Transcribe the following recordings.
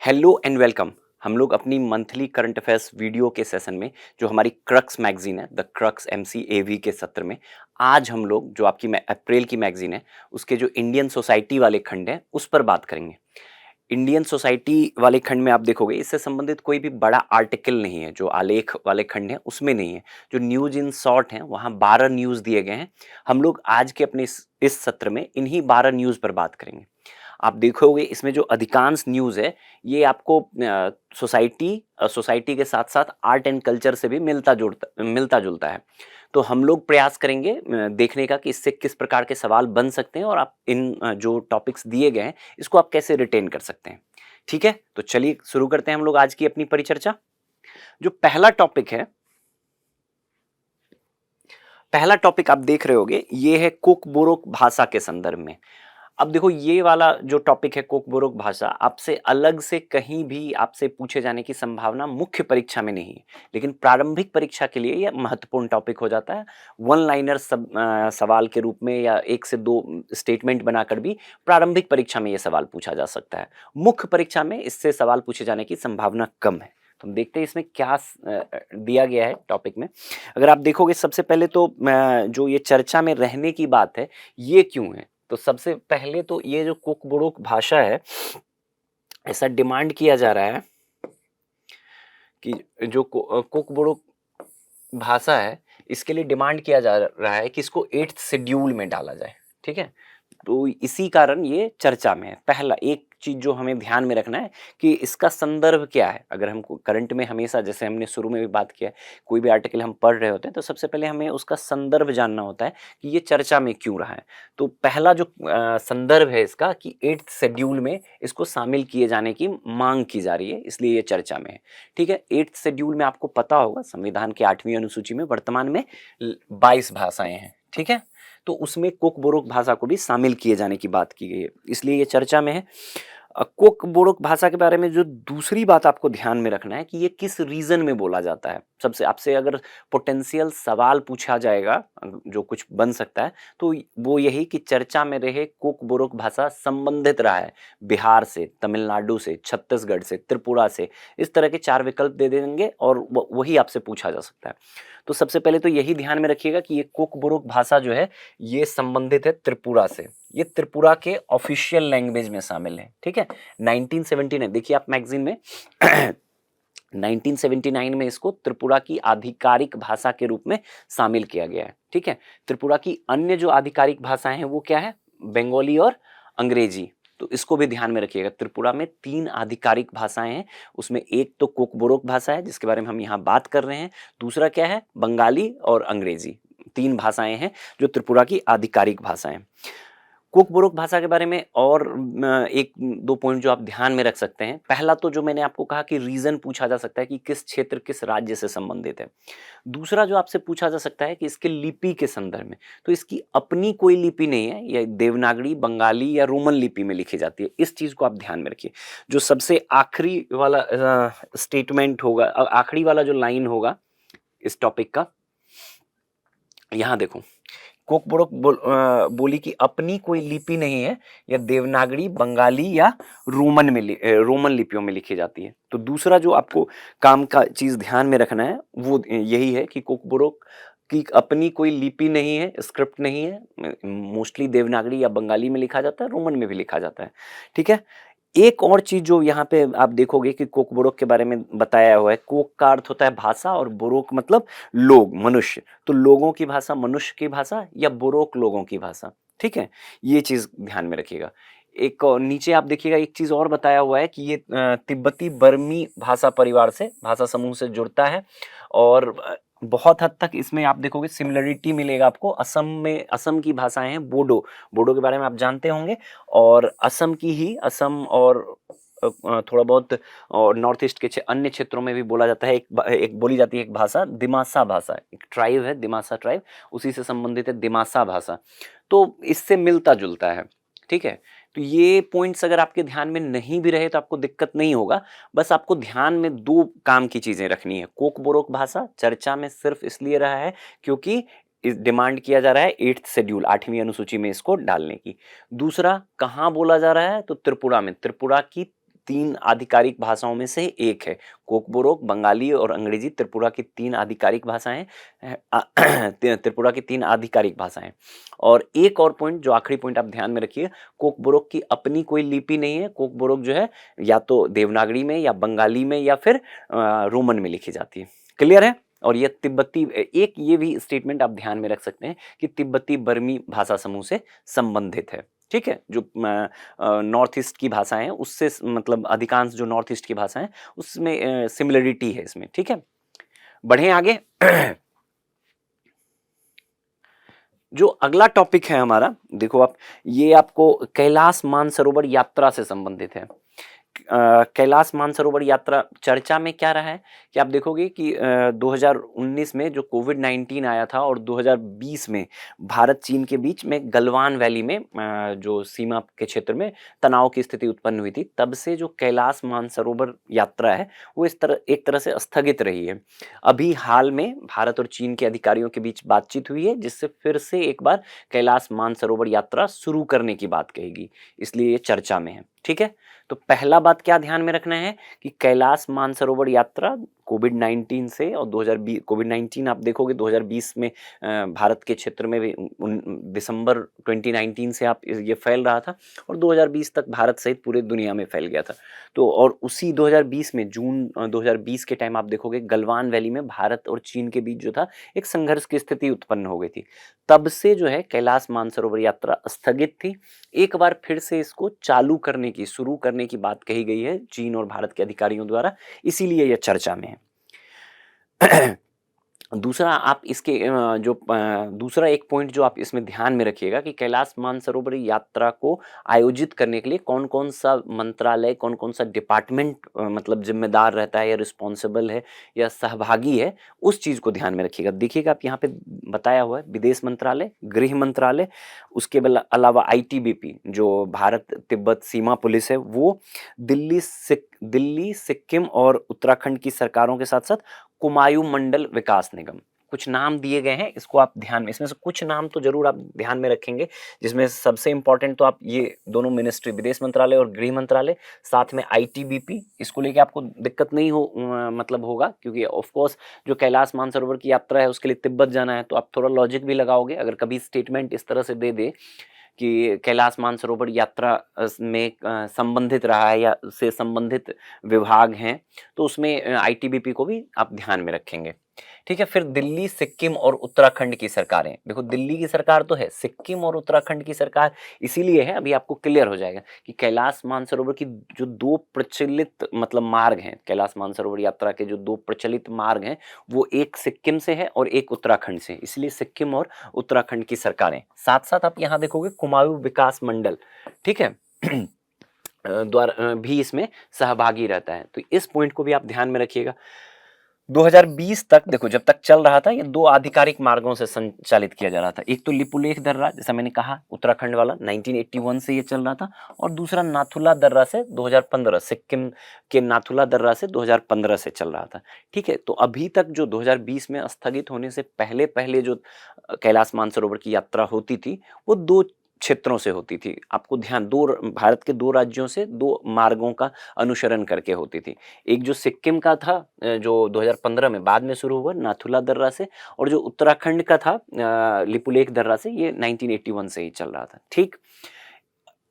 Hello and welcome. हम लोग अपनी मंथली करंट अफेयर्स वीडियो के सेशन में जो हमारी क्रक्स मैगजीन है द क्रक्स एमसीएवी के सत्र में आज हम लोग जो आपकी अप्रैल की मैगजीन है उसके जो इंडियन सोसाइटी वाले खंड हैं उस पर बात करेंगे। इंडियन सोसाइटी वाले खंड में आप देखोगे इससे संबंधित कोई भी बड़ा आर्टिकल नहीं है। जो आलेख वाले खंड हैं उसमें नहीं है। जो न्यूज इन शॉर्ट हैं वहाँ 12 न्यूज दिए गए हैं। हम लोग आज के अपने इस सत्र में इन्हीं 12 न्यूज पर बात करेंगे। आप देखोगे इसमें जो अधिकांश न्यूज़ है ये आपको सोसाइटी के साथ साथ आर्ट एंड कल्चर से भी मिलता जुलता है। तो हम लोग प्रयास करेंगे देखने का कि इससे किस प्रकार के सवाल बन सकते हैं और आप इन जो टॉपिक्स दिए गए हैं इसको आप कैसे रिटेन कर सकते हैं। ठीक है, तो चलिए शुरू करते हैं हम लोग आज की अपनी परिचर्चा। जो पहला टॉपिक आप देख रहे होगे ये है कोकबोरोक भाषा के संदर्भ में। अब देखो ये वाला जो टॉपिक है कोकबोरोक भाषा आपसे अलग से कहीं भी आपसे पूछे जाने की संभावना मुख्य परीक्षा में नहीं है, लेकिन प्रारंभिक परीक्षा के लिए यह महत्वपूर्ण टॉपिक हो जाता है। वन लाइनर सवाल के रूप में या एक से दो स्टेटमेंट बनाकर भी प्रारंभिक परीक्षा में यह सवाल पूछा जा सकता है। मुख्य परीक्षा में इससे सवाल पूछे जाने की संभावना कम है। तो हम देखते हैं इसमें क्या दिया गया है टॉपिक में। अगर आप देखोगे सबसे पहले तो जो ये चर्चा में रहने की बात है ये क्यों है। तो सबसे पहले तो ये जो कोकबोरोक भाषा है ऐसा डिमांड किया जा रहा है कि जो कोकबोरोक भाषा है इसके लिए डिमांड किया जा रहा है कि इसको 8th शेड्यूल में डाला जाए। ठीक है, तो इसी कारण ये चर्चा में है। पहला एक चीज जो हमें ध्यान में रखना है कि इसका संदर्भ क्या है। अगर हमको करंट में हमेशा जैसे हमने शुरू में भी बात किया है कोई भी आर्टिकल हम पढ़ रहे होते हैं तो सबसे पहले हमें उसका संदर्भ जानना होता है कि ये चर्चा में क्यों रहा है। तो पहला जो संदर्भ है इसका कि 8th शेड्यूल में इसको शामिल किए जाने की मांग की जा रही है, इसलिए ये चर्चा में है। ठीक है, 8th शेड्यूल में आपको पता होगा संविधान की 8वीं अनुसूची में वर्तमान में 22 भाषाएं हैं। ठीक है, तो उसमें कोकबोरोक भाषा को भी शामिल किए जाने की बात की गई है, इसलिए ये चर्चा में है। कोकबोरोक भाषा के बारे में जो दूसरी बात आपको ध्यान में रखना है कि ये किस रीजन में बोला जाता है। सबसे आपसे अगर पोटेंशियल सवाल पूछा जाएगा जो कुछ बन सकता है तो वो यही कि चर्चा में रहे कोकबोरोक भाषा संबंधित रहा है बिहार से, तमिलनाडु से, छत्तीसगढ़ से, त्रिपुरा से। इस तरह के 4 विकल्प दे देंगे और वही आपसे पूछा जा सकता है। तो सबसे पहले तो यही ध्यान में रखिएगा कि ये कोकबोरोक भाषा जो है ये संबंधित है त्रिपुरा से। ये त्रिपुरा के ऑफिशियल लैंग्वेज में शामिल है। ठीक है, 1979 देखिए आप मैगजीन में 1979 में इसको त्रिपुरा की आधिकारिक भाषा के रूप में शामिल किया गया है। ठीक है, त्रिपुरा की अन्य जो आधिकारिक भाषाएं हैं वो क्या है, बंगाली और अंग्रेजी। तो इसको भी ध्यान में रखिएगा। त्रिपुरा में 3 आधिकारिक भाषाएं हैं, उसमें एक तो कोकबोरोक भाषा है जिसके बारे में हम यहाँ बात कर रहे हैं, दूसरा क्या है बंगाली और अंग्रेजी। 3 भाषाएं हैं जो त्रिपुरा की आधिकारिक भाषाएं। कोकबोरोक भाषा के बारे में और एक दो पॉइंट जो आप ध्यान में रख सकते हैं। पहला तो जो मैंने आपको कहा कि रीजन पूछा जा सकता है कि किस क्षेत्र किस राज्य से संबंधित है। दूसरा जो आपसे पूछा जा सकता है कि इसके लिपि के संदर्भ में, तो इसकी अपनी कोई लिपि नहीं है, यह देवनागरी, बंगाली या रोमन लिपि में लिखी जाती है। इस चीज को आप ध्यान में रखिए। जो सबसे आखिरी वाला स्टेटमेंट होगा, आखिरी वाला जो लाइन होगा इस टॉपिक का, यहाँ देखो कोकबोरोक बोली कि अपनी कोई लिपि नहीं है, या देवनागरी, बंगाली या रोमन लिपियों में लिखी जाती है। तो दूसरा जो आपको काम का चीज ध्यान में रखना है वो यही है कि कोकबोरोक की अपनी कोई लिपि नहीं है, स्क्रिप्ट नहीं है। मोस्टली देवनागरी या बंगाली में लिखा जाता है, रोमन में भी लिखा जाता है। ठीक है, एक और चीज जो यहाँ पे आप देखोगे कि कोकबोरोक के बारे में बताया हुआ है, कोक का अर्थ होता है भाषा और बोरोक मतलब लोग, मनुष्य। तो लोगों की भाषा, मनुष्य की भाषा या बोरोक लोगों की भाषा। ठीक है, ये चीज ध्यान में रखिएगा। एक और नीचे आप देखिएगा एक चीज और बताया हुआ है कि ये तिब्बती बर्मी भाषा परिवार से, भाषा समूह से जुड़ता है। और बहुत हद तक इसमें आप देखोगे सिमिलरिटी मिलेगा आपको। असम में, असम की भाषाएं हैं बोडो। बोडो के बारे में आप जानते होंगे। और असम की ही, असम और थोड़ा बहुत और नॉर्थ ईस्ट के अन्य क्षेत्रों में भी बोला जाता है। एक बोली जाती है एक भाषा दिमासा भाषा, एक ट्राइब है दिमासा ट्राइब, उसी से संबंधित है दिमासा भाषा। तो इससे मिलता जुलता है। ठीक है, तो ये पॉइंट्स अगर आपके ध्यान में नहीं भी रहे तो आपको दिक्कत नहीं होगा। बस आपको ध्यान में 2 काम की चीजें रखनी है। कोकबोरोक भाषा चर्चा में सिर्फ इसलिए रहा है क्योंकि डिमांड किया जा रहा है 8th शेड्यूल, 8वीं अनुसूची में इसको डालने की। दूसरा कहाँ बोला जा रहा है, तो त्रिपुरा में। त्रिपुरा की 3 आधिकारिक भाषाओं में से एक है। कोकबोरोक, बंगाली और अंग्रेजी त्रिपुरा की 3 आधिकारिक भाषाएं त्रिपुरा की 3 आधिकारिक भाषाएं। और एक और पॉइंट, जो आखिरी पॉइंट आप ध्यान में रखिए, कोकबोरोक की अपनी कोई लिपि नहीं है। कोकबोरोक जो है या तो देवनागरी में या बंगाली में या फिर रोमन में लिखी जाती है। क्लियर है? और ये तिब्बती, एक ये भी स्टेटमेंट आप ध्यान में रख सकते हैं कि तिब्बती बर्मी भाषा समूह से संबंधित है। ठीक है, जो नॉर्थ ईस्ट की भाषाएं हैं उससे, मतलब अधिकांश जो नॉर्थ ईस्ट की भाषाएं हैं उसमें सिमिलरिटी है इसमें। ठीक है, बढ़े आगे। जो अगला टॉपिक है हमारा, देखो आप, ये आपको कैलाश मानसरोवर यात्रा से संबंधित है। कैलाश मानसरोवर यात्रा चर्चा में क्या रहा है कि आप देखोगे कि 2019 में जो कोविड-19 आया था और 2020 में भारत चीन के बीच में गलवान वैली में जो सीमा के क्षेत्र में तनाव की स्थिति उत्पन्न हुई थी, तब से जो कैलाश मानसरोवर यात्रा है वो एक तरह से स्थगित रही है। अभी हाल में भारत और चीन के अधिकारियों के बीच बातचीत हुई है, जिससे फिर से एक बार कैलाश मानसरोवर यात्रा शुरू करने की बात कहेगी, इसलिए ये चर्चा में है। ठीक है, तो पहला बात क्या ध्यान में रखना है कि कैलाश मानसरोवर यात्रा कोविड-19 से, और 2020 कोविड-19 आप देखोगे 2020 में भारत के क्षेत्र में भी दिसंबर 2019 से आप ये फैल रहा था और 2020 तक भारत सहित पूरे दुनिया में फैल गया था। तो और उसी 2020 में जून 2020 के टाइम आप देखोगे गलवान वैली में भारत और चीन के बीच जो था एक संघर्ष की स्थिति उत्पन्न हो गई थी। तब से जो है कैलाश मानसरोवर यात्रा स्थगित थी। एक बार फिर से इसको चालू करने की, शुरू करने की बात कही गई है चीन और भारत के अधिकारियों द्वारा, इसीलिए यह चर्चा में है। दूसरा, आप इसके दूसरा एक पॉइंट जो आप इसमें ध्यान में रखिएगा कि कैलाश मानसरोवर यात्रा को आयोजित करने के लिए कौन कौन सा मंत्रालय, कौन कौन सा डिपार्टमेंट मतलब जिम्मेदार रहता है या रिस्पॉन्सिबल है या सहभागी है, उस चीज़ को ध्यान में रखिएगा। देखिएगा आप यहाँ पे बताया हुआ है विदेश मंत्रालय, गृह मंत्रालय, उसके अलावा ITBP जो भारत तिब्बत सीमा पुलिस है वो, दिल्ली, सिक्किम और उत्तराखंड की सरकारों के साथ साथ कुमायूं मंडल विकास निगम, कुछ नाम दिए गए हैं, इसको आप ध्यान में, इसमें से कुछ नाम तो जरूर आप ध्यान में रखेंगे, जिसमें सबसे इंपॉर्टेंट तो आप ये दोनों मिनिस्ट्री, विदेश मंत्रालय और गृह मंत्रालय, साथ में ITBP, इसको लेके आपको दिक्कत नहीं मतलब होगा, क्योंकि ऑफ कोर्स जो कैलाश मानसरोवर की यात्रा है उसके लिए तिब्बत जाना है, तो आप थोड़ा लॉजिक भी लगाओगे। अगर कभी स्टेटमेंट इस तरह से दे दे कि कैलाश मानसरोवर यात्रा में संबंधित रहा है या से संबंधित विभाग हैं, तो उसमें ITBP को भी आप ध्यान में रखेंगे। ठीक है, फिर दिल्ली, सिक्किम और उत्तराखंड की सरकारें, देखो दिल्ली की सरकार तो है, सिक्किम और उत्तराखंड की सरकार इसीलिए है, अभी आपको क्लियर हो जाएगा कि कैलाश मानसरोवर की जो 2 प्रचलित मतलब मार्ग हैं, कैलाश मानसरोवर यात्रा के जो 2 प्रचलित मार्ग हैं वो एक सिक्किम से है और एक उत्तराखंड से, इसलिए सिक्किम और उत्तराखंड की सरकारें। साथ साथ आप यहाँ देखोगे कुमायूं विकास मंडल, ठीक है, द्वारा भी इसमें सहभागी रहता है, तो इस पॉइंट को भी आप ध्यान में रखिएगा। 2020 तक देखो जब तक चल रहा था ये 2 आधिकारिक मार्गों से संचालित किया जा रहा था, एक तो लिपुलेख दर्रा, जैसा मैंने कहा उत्तराखंड वाला 1981 से ये चल रहा था, और दूसरा नाथुला दर्रा से 2015, सिक्किम के नाथुला दर्रा से 2015 से चल रहा था। ठीक है, तो अभी तक जो 2020 में स्थगित होने से पहले पहले जो कैलाश मानसरोवर की यात्रा होती थी वो 2 क्षेत्रों से होती थी। आपको ध्यान, भारत के 2 राज्यों से 2 मार्गों का अनुसरण करके होती थी। एक जो सिक्किम का था जो 2015 में बाद में शुरू हुआ नाथुला दर्रा से, और जो उत्तराखंड का था लिपुलेख दर्रा से, ये 1981 से ही चल रहा था। ठीक,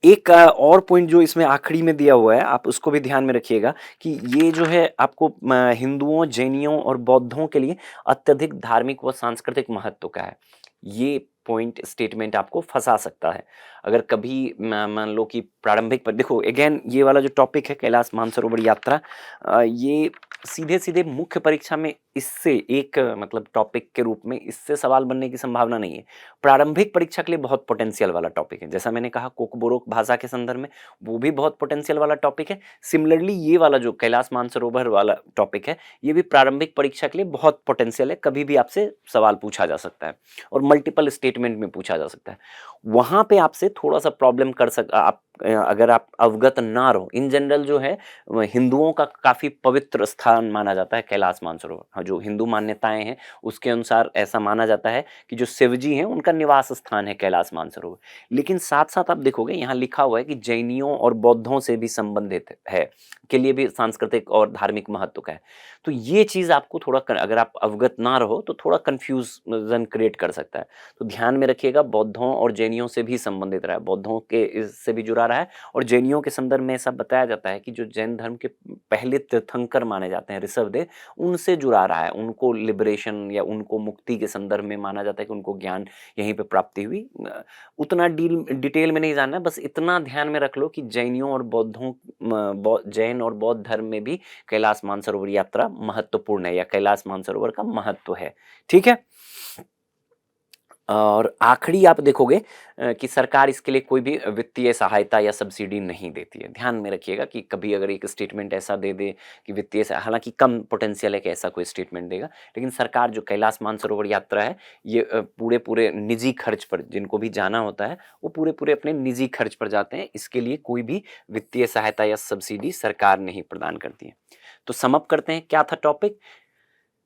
एक और पॉइंट जो इसमें आखिरी में दिया हुआ है, आप उसको भी ध्यान में रखिएगा कि ये जो है आपको हिंदुओं, जैनियों और बौद्धों के लिए अत्यधिक धार्मिक व सांस्कृतिक महत्व का है। ये पॉइंट स्टेटमेंट आपको फंसा सकता है। अगर कभी मान लो कि प्रारंभिक पर देखो, अगेन ये वाला जो टॉपिक है कैलाश मानसरोवर यात्रा, ये सीधे सीधे मुख्य परीक्षा में इससे एक मतलब टॉपिक के रूप में इससे सवाल बनने की संभावना नहीं है। प्रारंभिक परीक्षा के लिए बहुत पोटेंशियल वाला टॉपिक है, जैसा मैंने कहा कोकबोरोक भाषा के संदर्भ में वो भी बहुत पोटेंशियल वाला टॉपिक है। सिमिलरली ये वाला जो कैलाश मानसरोवर वाला टॉपिक है ये भी प्रारंभिक परीक्षा के लिए बहुत पोटेंशियल है, कभी भी आपसे सवाल पूछा जा सकता है और मल्टीपल स्टेटमेंट स्टेटमेंट में पूछा जा सकता है। वहां पे आपसे थोड़ा सा प्रॉब्लम कर सक आप अगर आप अवगत ना रहो। इन जनरल जो है हिंदुओं का काफी पवित्र स्थान माना जाता है कैलाश मानसरोवर। हाँ, जो हिंदू मान्यताएं हैं उसके अनुसार ऐसा माना जाता है कि जो शिव जी हैं उनका निवास स्थान है कैलाश मानसरोवर। लेकिन साथ साथ आप देखोगे यहाँ लिखा हुआ है कि जैनियों और बौद्धों से भी संबंधित है, के लिए भी सांस्कृतिक और धार्मिक महत्व का है। तो ये चीज आपको थोड़ा अगर आप अवगत ना रहो तो थोड़ा कंफ्यूजन क्रिएट कर सकता है। तो ध्यान में रखिएगा, बौद्धों और जैनियों से भी संबंधित रहा है, बौद्धों के इससे भी जुड़ा रहा है। और जैनियों के संदर्भ में ऐसा बताया जाता है कि जो जैन धर्म के पहले तीर्थंकर माने जाते हैं ऋषभदेव, उनसे जुड़ा रहा है। उनको लिबरेशन या उनको मुक्ति के संदर्भ में माना जाता है कि उनको ज्ञान यहीं पे प्राप्ति हुई। उतना डिटेल में नहीं जानना है, बस इतना ध्यान में रख लो कि जैनियों और बौद्धों जैन और बौद्ध धर्म में भी कैलाश मानसरोवर यात्रा महत्वपूर्ण है या कैलाश मानसरोवर का महत्व है। ठीक है। और आखिरी आप देखोगे कि सरकार इसके लिए कोई भी वित्तीय सहायता या सब्सिडी नहीं देती है। ध्यान में रखिएगा कि कभी अगर एक स्टेटमेंट ऐसा दे दे कि वित्तीय हालांकि कम पोटेंशियल है कि ऐसा कोई स्टेटमेंट देगा, लेकिन सरकार जो कैलाश मानसरोवर यात्रा है ये पूरे पूरे निजी खर्च पर, जिनको भी जाना होता है वो पूरे पूरे अपने निजी खर्च पर जाते हैं। इसके लिए कोई भी वित्तीय सहायता या सब्सिडी सरकार नहीं प्रदान करती है। तो समअप करते हैं, क्या था टॉपिक?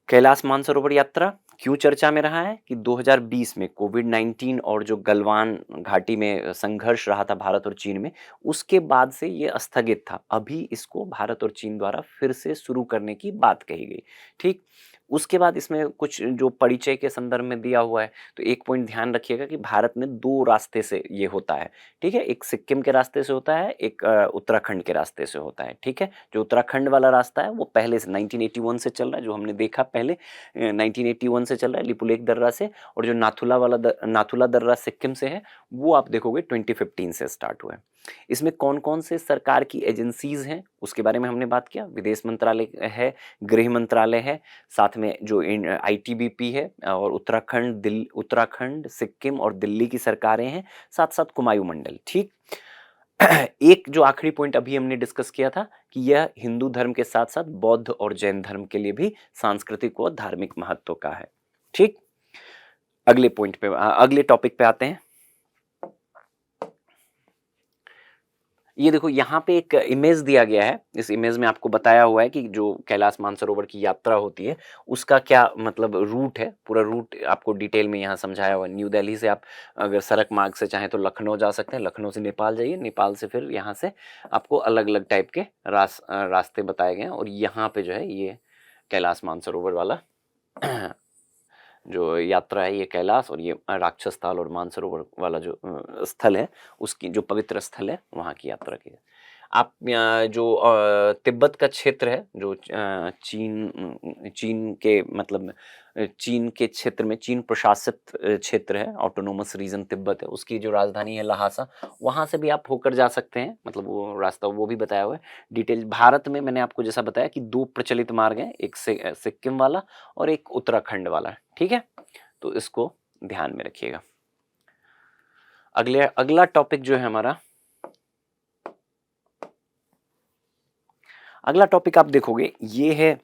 कैलाश मानसरोवर यात्रा क्यों चर्चा में रहा है कि 2020 में कोविड-19 और जो गलवान घाटी में संघर्ष रहा था भारत और चीन में, उसके बाद से ये स्थगित था। अभी इसको भारत और चीन द्वारा फिर से शुरू करने की बात कही गई। ठीक। उसके बाद इसमें कुछ जो परिचय के संदर्भ में दिया हुआ है, तो एक पॉइंट ध्यान रखिएगा कि भारत में 2 रास्ते से ये होता है। ठीक है, एक सिक्किम के रास्ते से होता है, एक उत्तराखंड के रास्ते से होता है। ठीक है, जो उत्तराखंड वाला रास्ता है वो पहले से 1981 से चल रहा है, जो हमने देखा पहले 1981 से चल रहा है लिपुलेख दर्रा से। और जो नाथुला दर्रा सिक्किम से है वो आप देखोगे 2015 से स्टार्ट हुआ है। इसमें कौन कौन से सरकार की एजेंसीज हैं उसके बारे में हमने बात किया। विदेश मंत्रालय है, गृह मंत्रालय है, साथ में जो आईटीबीपी है, और उत्तराखंड, सिक्किम और दिल्ली की सरकारें हैं, साथ साथ कुमायूं मंडल। ठीक। एक जो आखिरी पॉइंट अभी हमने डिस्कस किया था कि यह हिंदू धर्म के साथ साथ बौद्ध और जैन धर्म के लिए भी सांस्कृतिक और धार्मिक महत्व का है। ठीक। अगले टॉपिक पे आते हैं। ये देखो यहाँ पे एक इमेज दिया गया है। इस इमेज में आपको बताया हुआ है कि जो कैलाश मानसरोवर की यात्रा होती है उसका क्या मतलब रूट है। पूरा रूट आपको डिटेल में यहाँ समझाया हुआ है। न्यू दिल्ली से आप अगर सड़क मार्ग से चाहें तो लखनऊ जा सकते हैं, लखनऊ से नेपाल जाइए, नेपाल से फिर यहाँ से आपको अलग अलग टाइप के रास्ते बताए गए हैं। और यहाँ पे जो है ये कैलाश मानसरोवर वाला जो यात्रा है, ये कैलाश और ये राक्षस ताल और मानसरोवर वाला जो स्थल है, उसकी जो पवित्र स्थल है वहाँ की यात्रा की। आप जो तिब्बत का क्षेत्र है, जो चीन के मतलब चीन के क्षेत्र में, चीन प्रशासित क्षेत्र है, ऑटोनोमस रीजन तिब्बत है, उसकी जो राजधानी है लहासा, वहाँ से भी आप होकर जा सकते हैं। मतलब वो रास्ता वो भी बताया हुआ है डिटेल। भारत में मैंने आपको जैसा बताया कि 2 प्रचलित मार्ग हैं, एक सिक्किम वाला और एक उत्तराखंड वाला। ठीक है, तो इसको ध्यान में रखिएगा। अगला टॉपिक जो है हमारा, अगला टॉपिक आप देखोगे ये है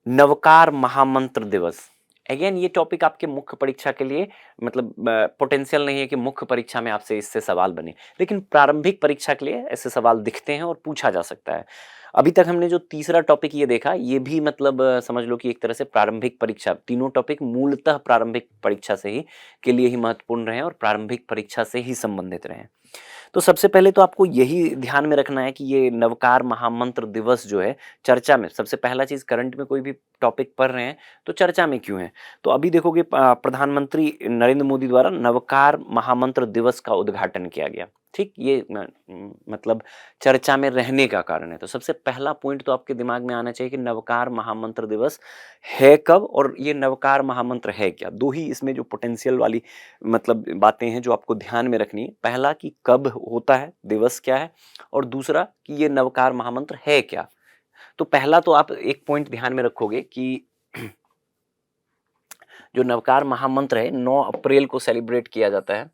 नवकार महामंत्र दिवस। अगेन ये टॉपिक आपके मुख्य परीक्षा के लिए मतलब पोटेंशियल नहीं है कि मुख्य परीक्षा में आपसे इससे सवाल बने, लेकिन प्रारंभिक परीक्षा के लिए ऐसे सवाल दिखते हैं और पूछा जा सकता है। अभी तक हमने जो तीसरा टॉपिक ये देखा, ये भी मतलब समझ लो कि एक तरह से प्रारंभिक परीक्षा, तीनों टॉपिक मूलतः प्रारंभिक परीक्षा से ही के लिए ही महत्वपूर्ण रहे और प्रारंभिक परीक्षा से ही संबंधित रहे। तो सबसे पहले तो आपको यही ध्यान में रखना है कि ये नवकार महामंत्र दिवस जो है चर्चा में, सबसे पहला चीज करंट में कोई भी टॉपिक पढ़ रहे हैं तो चर्चा में क्यों है। तो अभी देखोगे प्रधानमंत्री नरेंद्र मोदी द्वारा नवकार महामंत्र दिवस का उद्घाटन किया गया। ठीक, ये मतलब चर्चा में रहने का कारण है। तो सबसे पहला पॉइंट तो आपके दिमाग में आना चाहिए कि नवकार महामंत्र दिवस है कब और ये नवकार महामंत्र है क्या। 2 ही इसमें जो पोटेंशियल वाली मतलब बातें हैं जो आपको ध्यान में रखनी है। पहला कि कब होता है, दिवस क्या है, और दूसरा कि ये नवकार महामंत्र है क्या। तो पहला तो आप एक पॉइंट ध्यान में रखोगे कि जो नवकार महामंत्र है 9 अप्रैल को सेलिब्रेट किया जाता है।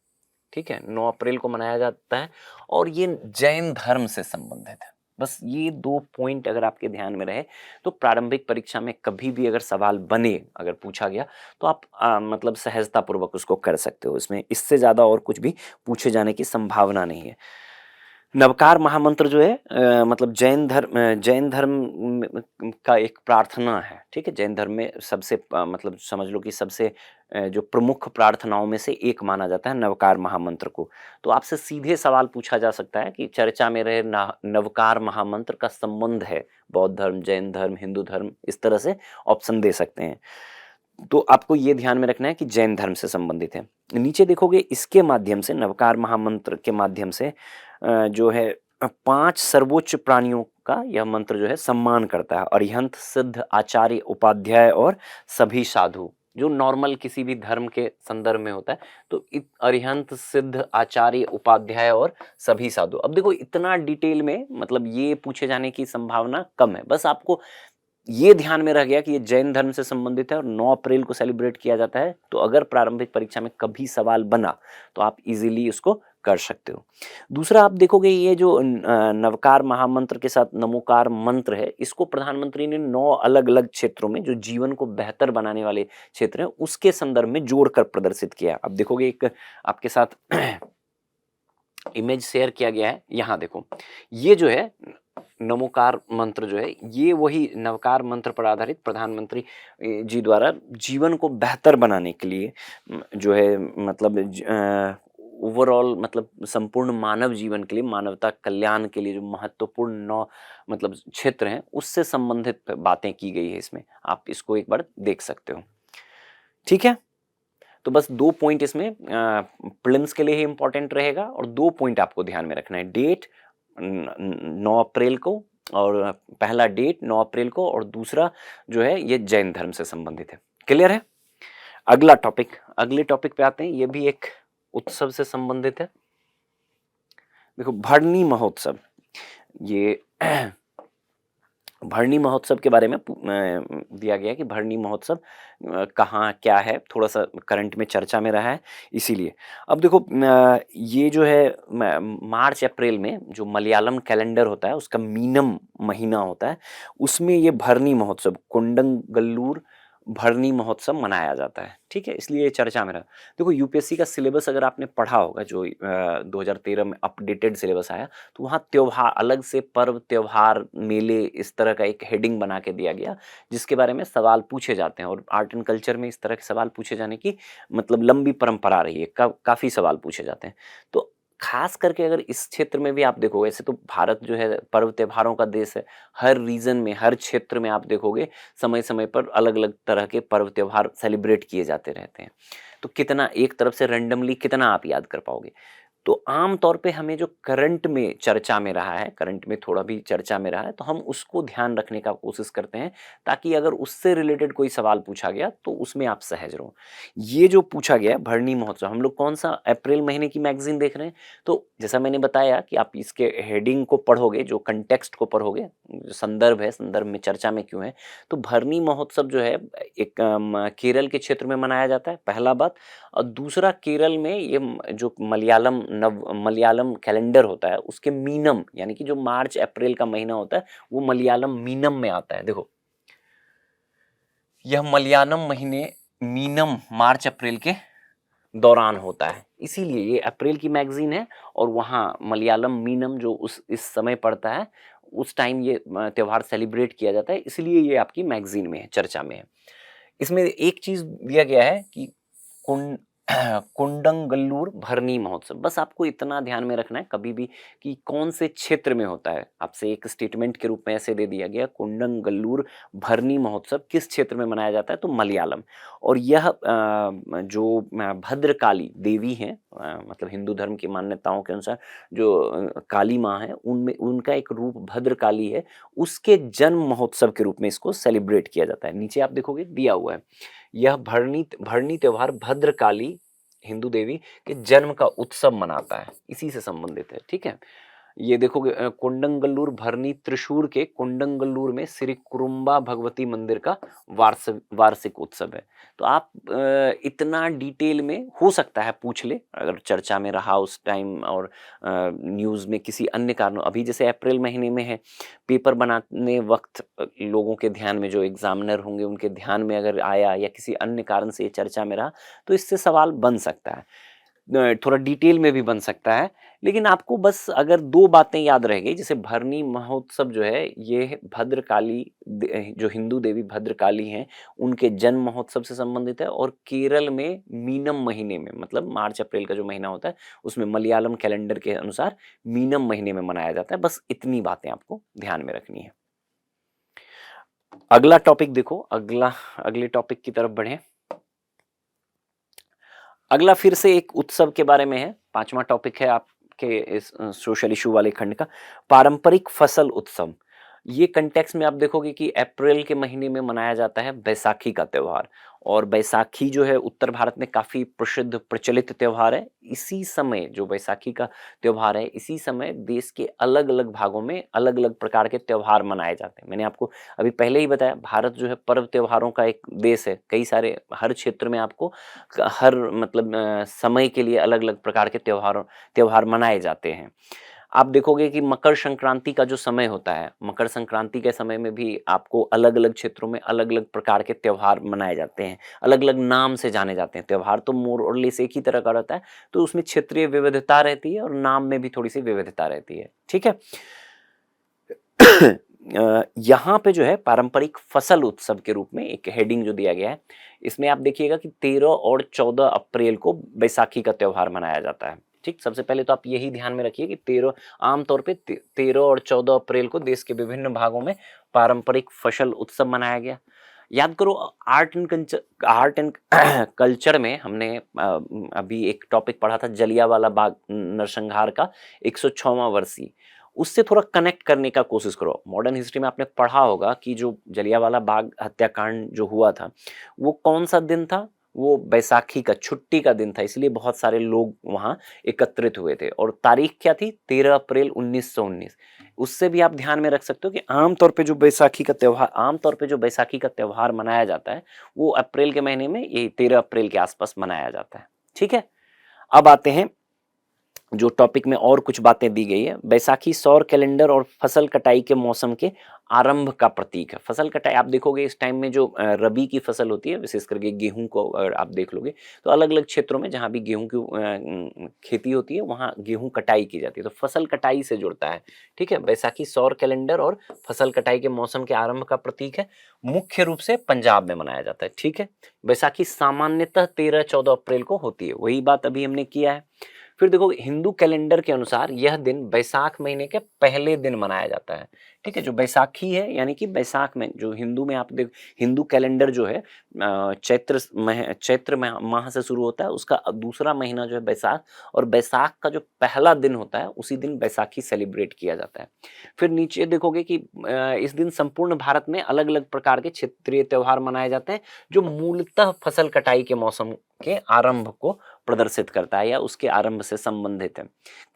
ठीक है, 9 अप्रैल को मनाया जाता है और ये जैन धर्म से संबंधित है। बस ये 2 पॉइंट अगर आपके ध्यान में रहे तो प्रारंभिक परीक्षा में कभी भी अगर सवाल बने, अगर पूछा गया तो आप मतलब सहजतापूर्वक उसको कर सकते हो। इसमें इससे ज़्यादा और कुछ भी पूछे जाने की संभावना नहीं है। नवकार महामंत्र जो है मतलब जैन धर्म का एक प्रार्थना है, ठीक है? जैन धर्म में सबसे मतलब समझ लो कि सबसे जो प्रमुख प्रार्थनाओं में से एक माना जाता है नवकार महामंत्र को। तो आपसे सीधे सवाल पूछा जा सकता है कि चर्चा में रहे नवकार महामंत्र का संबंध है बौद्ध धर्म, जैन धर्म, हिंदू धर्म, इस तरह से ऑप्शन दे सकते हैं। तो आपको ये ध्यान में रखना है कि जैन धर्म से संबंधित है। नीचे देखोगे इसके माध्यम से, नवकार महामंत्र के माध्यम से जो है 5 सर्वोच्च प्राणियों का यह मंत्र जो है सम्मान करता है। अरिहंत, सिद्ध, आचार्य, उपाध्याय और सभी साधु। जो नॉर्मल किसी भी धर्म के संदर्भ में होता है, तो अरिहंत, सिद्ध, आचार्य, उपाध्याय और सभी साधु। अब देखो इतना डिटेल में मतलब ये पूछे जाने की संभावना कम है। बस आपको ये ध्यान में रह गया कि ये जैन धर्म से संबंधित है और 9 अप्रैल को सेलिब्रेट किया जाता है। तो अगर प्रारंभिक परीक्षा में कभी सवाल बना तो आप इजीली उसको कर सकते हो। दूसरा आप देखोगे ये जो नवकार महामंत्र के साथ नमोकार मंत्र है, इसको प्रधानमंत्री ने 9 अलग-अलग क्षेत्रों में जो जीवन को बेहतर बनाने वाले क्षेत्र हैं उसके संदर्भ में जोड़कर प्रदर्शित किया। अब देखोगे एक आपके साथ इमेज शेयर किया गया है, यहाँ देखो। ये जो है नमोकार मंत्र जो है, ये वही नवकार मंत्र पर आधारित प्रधानमंत्री जी द्वारा जीवन को बेहतर बनाने के लिए जो है मतलब ओवरऑल मतलब संपूर्ण मानव जीवन के लिए, मानवता कल्याण के लिए जो महत्वपूर्ण 9 मतलब क्षेत्र हैं उससे संबंधित बातें की गई है इसमें। आप इसको एक बार देख सकते हो। ठीक है, तो बस 2 पॉइंट इसमें प्रीलिम्स के लिए ही इंपॉर्टेंट रहेगा और 2 पॉइंट आपको ध्यान में रखना है। डेट 9 अप्रैल को, और पहला डेट 9 अप्रैल को, और दूसरा जो है ये जैन धर्म से संबंधित है। क्लियर है? अगला टॉपिक, अगले टॉपिक पे आते हैं। ये भी एक उत्सव से संबंधित है। देखो भरनी महोत्सव, ये भरनी महोत्सव के बारे में दिया गया है कि भरनी महोत्सव कहाँ क्या है, थोड़ा सा करंट में चर्चा में रहा है इसीलिए। अब देखो ये जो है मार्च अप्रैल में जो मलयालम कैलेंडर होता है उसका मीनम महीना होता है, उसमें ये भरनी महोत्सव कोंडंगल्लूर भरनी महोत्सव मनाया जाता है। ठीक है, इसलिए ये चर्चा में रहा। देखो यूपीएससी का सिलेबस अगर आपने पढ़ा होगा, जो 2013 में अपडेटेड सिलेबस आया, तो वहाँ त्योहार अलग से, पर्व, त्योहार, मेले, इस तरह का एक हेडिंग बना के दिया गया जिसके बारे में सवाल पूछे जाते हैं। और आर्ट एंड कल्चर में इस तरह के सवाल पूछे जाने की मतलब लंबी परंपरा रही है, काफ़ी सवाल पूछे जाते हैं। तो खास करके अगर इस क्षेत्र में भी आप देखोगे, ऐसे तो भारत जो है पर्व त्योहारों का देश है। हर रीजन में, हर क्षेत्र में आप देखोगे समय समय पर अलग अलग तरह के पर्व त्योहार सेलिब्रेट किए जाते रहते हैं। तो कितना एक तरफ से रैंडमली कितना आप याद कर पाओगे। तो आम तौर पे हमें जो करंट में चर्चा में रहा है, करंट में थोड़ा भी चर्चा में रहा है, तो हम उसको ध्यान रखने का कोशिश करते हैं ताकि अगर उससे रिलेटेड कोई सवाल पूछा गया तो उसमें आप सहज रहो। ये जो पूछा गया है भरनी महोत्सव, हम लोग कौन सा अप्रैल महीने की मैगजीन देख रहे हैं। तो जैसा मैंने बताया कि आप इसके हेडिंग को पढ़ोगे, जो कंटेक्स्ट को पढ़ोगे, जो संदर्भ है, संदर्भ में चर्चा में क्यों है। तो भरनी महोत्सव जो है एक केरल के क्षेत्र में मनाया जाता है, पहला बात। और दूसरा, केरल में ये जो मलयालम कैलेंडर होता है उसके मीनम, यानी कि जो मार्च अप्रैल का महीना होता है वो मलयालम मीनम में आता है। देखो यह मलयालम महीने मीनम मार्च अप्रैल के दौरान होता है, इसीलिए ये अप्रैल की मैगजीन है। और वहाँ मलयालम मीनम जो इस समय पड़ता है, उस टाइम ये त्यौहार सेलिब्रेट किया जाता है, इसलिए ये आपकी मैगजीन में है, चर्चा में है। इसमें एक चीज दिया गया है कि कुंड कुंडंगल्लूर भरनी महोत्सव। बस आपको इतना ध्यान में रखना है कभी भी कि कौन से क्षेत्र में होता है। आपसे एक स्टेटमेंट के रूप में ऐसे दे दिया गया, कुंडंगल्लूर भरनी महोत्सव किस क्षेत्र में मनाया जाता है, तो मलयालम। और यह जो भद्रकाली देवी हैं, मतलब हिंदू धर्म की मान्यताओं के अनुसार जो काली माँ है, उनमें उनका एक रूप भद्रकाली है, उसके जन्म महोत्सव के रूप में इसको सेलिब्रेट किया जाता है। नीचे आप देखोगे दिया हुआ है, यह भरनी त्योहार भद्रकाली हिंदू देवी के जन्म का उत्सव मनाता है, इसी से संबंधित है। ठीक है, ये देखोगे कोंडंगल्लूर भरनी त्रिशूर के कोंडंगल्लूर में श्री कुरुम्बा भगवती मंदिर का वार्षिक उत्सव है। तो आप इतना डिटेल में हो सकता है पूछ ले अगर चर्चा में रहा उस टाइम, और न्यूज़ में किसी अन्य कारणों, अभी जैसे अप्रैल महीने में है, पेपर बनाने वक्त लोगों के ध्यान में, जो एग्जामिनर होंगे उनके ध्यान में अगर आया या किसी अन्य कारण से ये चर्चा में रहा, तो इससे सवाल बन सकता है, थोड़ा डिटेल में भी बन सकता है। लेकिन आपको बस अगर दो बातें याद रह गई, जैसे भरनी महोत्सव जो है ये भद्रकाली, जो हिंदू देवी भद्रकाली हैं उनके जन्म महोत्सव से संबंधित है, और केरल में मीनम महीने में, मतलब मार्च अप्रैल का जो महीना होता है उसमें मलयालम कैलेंडर के अनुसार मीनम महीने में मनाया जाता है। बस इतनी बातें आपको ध्यान में रखनी है। अगला टॉपिक देखो, अगले टॉपिक की तरफ बढ़े। अगला फिर से एक उत्सव के बारे में है, पांचवा टॉपिक है आपके इस सोशल इशू वाले खंड का, पारंपरिक फसल उत्सव। ये कंटेक्स्ट में आप देखोगे कि अप्रैल के महीने में मनाया जाता है बैसाखी का त्योहार, और बैसाखी जो है उत्तर भारत में काफी प्रसिद्ध प्रचलित त्योहार है। इसी समय जो बैसाखी का त्योहार है, इसी समय देश के अलग अलग भागों में अलग अलग प्रकार के त्योहार मनाए जाते हैं। मैंने आपको अभी पहले ही बताया, भारत जो है पर्व त्योहारों का एक देश है। कई सारे, हर क्षेत्र में आपको हर मतलब समय के लिए अलग अलग प्रकार के त्योहार मनाए जाते हैं। आप देखोगे कि मकर संक्रांति का जो समय होता है, मकर संक्रांति के समय में भी आपको अलग अलग क्षेत्रों में अलग अलग प्रकार के त्योहार मनाए जाते हैं, अलग अलग नाम से जाने जाते हैं। त्योहार तो मोर और लेस एक ही तरह का रहता है, तो उसमें क्षेत्रीय विविधता रहती है और नाम में भी थोड़ी सी विविधता रहती है। ठीक है। यहाँ पे जो है पारंपरिक फसल उत्सव के रूप में एक हेडिंग जो दिया गया है, इसमें आप देखिएगा कि 13 और 14 अप्रैल को बैसाखी का त्योहार मनाया जाता है। ठीक, सबसे पहले तो आप यही ध्यान में रखिए कि 13 आमतौर पे 13 और 14 अप्रैल को देश के विभिन्न भागों में पारंपरिक फसल उत्सव मनाया गया। याद करो, आर्ट एंड कल्चर में हमने अभी एक टॉपिक पढ़ा था, जलियांवाला बाग नरसंहार का 106वां वर्षी। उससे थोड़ा कनेक्ट करने का कोशिश करो। मॉडर्न हिस्ट्री में आपने पढ़ा होगा कि जो जलियांवाला बाग हत्याकांड जो हुआ था, वो कौन सा दिन था? वो बैसाखी का छुट्टी का दिन था, इसलिए बहुत सारे लोग वहां एकत्रित हुए थे। और तारीख क्या थी? 13 अप्रैल 1919। उससे भी आप ध्यान में रख सकते हो कि आमतौर पे जो बैसाखी का त्योहार मनाया जाता है, वो अप्रैल के महीने में, यही 13 अप्रैल के आसपास मनाया जाता है। ठीक है। अब आते हैं जो टॉपिक में और कुछ बातें दी गई है। बैसाखी सौर कैलेंडर और फसल कटाई के मौसम के आरंभ का प्रतीक है। फसल कटाई आप देखोगे इस टाइम में जो रबी की फसल होती है, विशेष करके गेहूं को अगर आप देख लोगे तो अलग अलग क्षेत्रों में जहां भी गेहूं की खेती होती है वहां गेहूं कटाई की जाती है, तो फसल कटाई से जुड़ता है। ठीक है। बैसाखी सौर कैलेंडर और फसल कटाई के मौसम के आरंभ का प्रतीक है। मुख्य रूप से पंजाब में मनाया जाता है। ठीक है। बैसाखी सामान्यतः 13-14 अप्रैल को होती है, वही बात अभी हमने किया है। फिर देखो, हिंदू कैलेंडर के अनुसार यह दिन बैसाख महीने के पहले दिन मनाया जाता है। ठीक है। जो बैसाखी है, यानी कि बैसाख में, जो हिंदू में आप देख, हिंदू कैलेंडर जो है चैत्र माह से शुरू होता है, उसका दूसरा महीना जो है बैसाख, और बैसाख का जो पहला दिन होता है उसी दिन बैसाखी सेलिब्रेट किया जाता है। फिर नीचे देखोगे कि इस दिन संपूर्ण भारत में अलग अलग प्रकार के क्षेत्रीय त्योहार मनाए जाते हैं, जो मूलतः फसल कटाई के मौसम के आरंभ को प्रदर्शित करता है या उसके आरंभ से संबंधित है।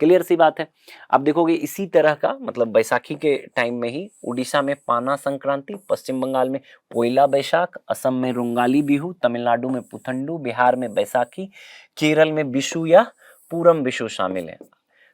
क्लियर सी बात है। आप देखोगे इसी तरह का मतलब बैसाखी के टाइम में ही उड़ीसा में पाना संक्रांति, पश्चिम बंगाल में पोइला बैसाख, असम में रोंगाली बिहू, तमिलनाडु में पुथंडू, बिहार में बैसाखी, केरल में विशु या पूरम विशु शामिल है।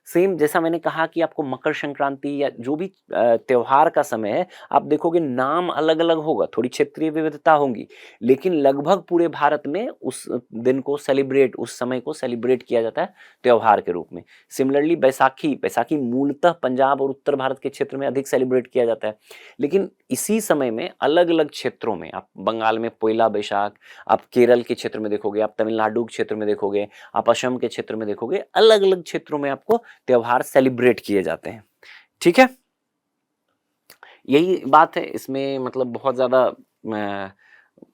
सेम जैसा मैंने कहा कि आपको मकर संक्रांति या जो भी त्योहार का समय है, आप देखोगे नाम अलग अलग होगा, थोड़ी क्षेत्रीय विविधता होगी, लेकिन लगभग पूरे भारत में उस दिन को सेलिब्रेट, उस समय को सेलिब्रेट किया जाता है त्योहार के रूप में। सिमिलरली बैसाखी मूलतः पंजाब और उत्तर भारत के क्षेत्र में अधिक सेलिब्रेट किया जाता है, लेकिन इसी समय में अलग अलग क्षेत्रों में, आप बंगाल में पोइला बैसाख, आप केरल के क्षेत्र में देखोगे, आप तमिलनाडु के क्षेत्र में देखोगे, आप असम के क्षेत्र में देखोगे, अलग अलग क्षेत्रों में आपको त्योहार सेलिब्रेट किए जाते हैं। ठीक है। यही बात है इसमें, मतलब बहुत ज्यादा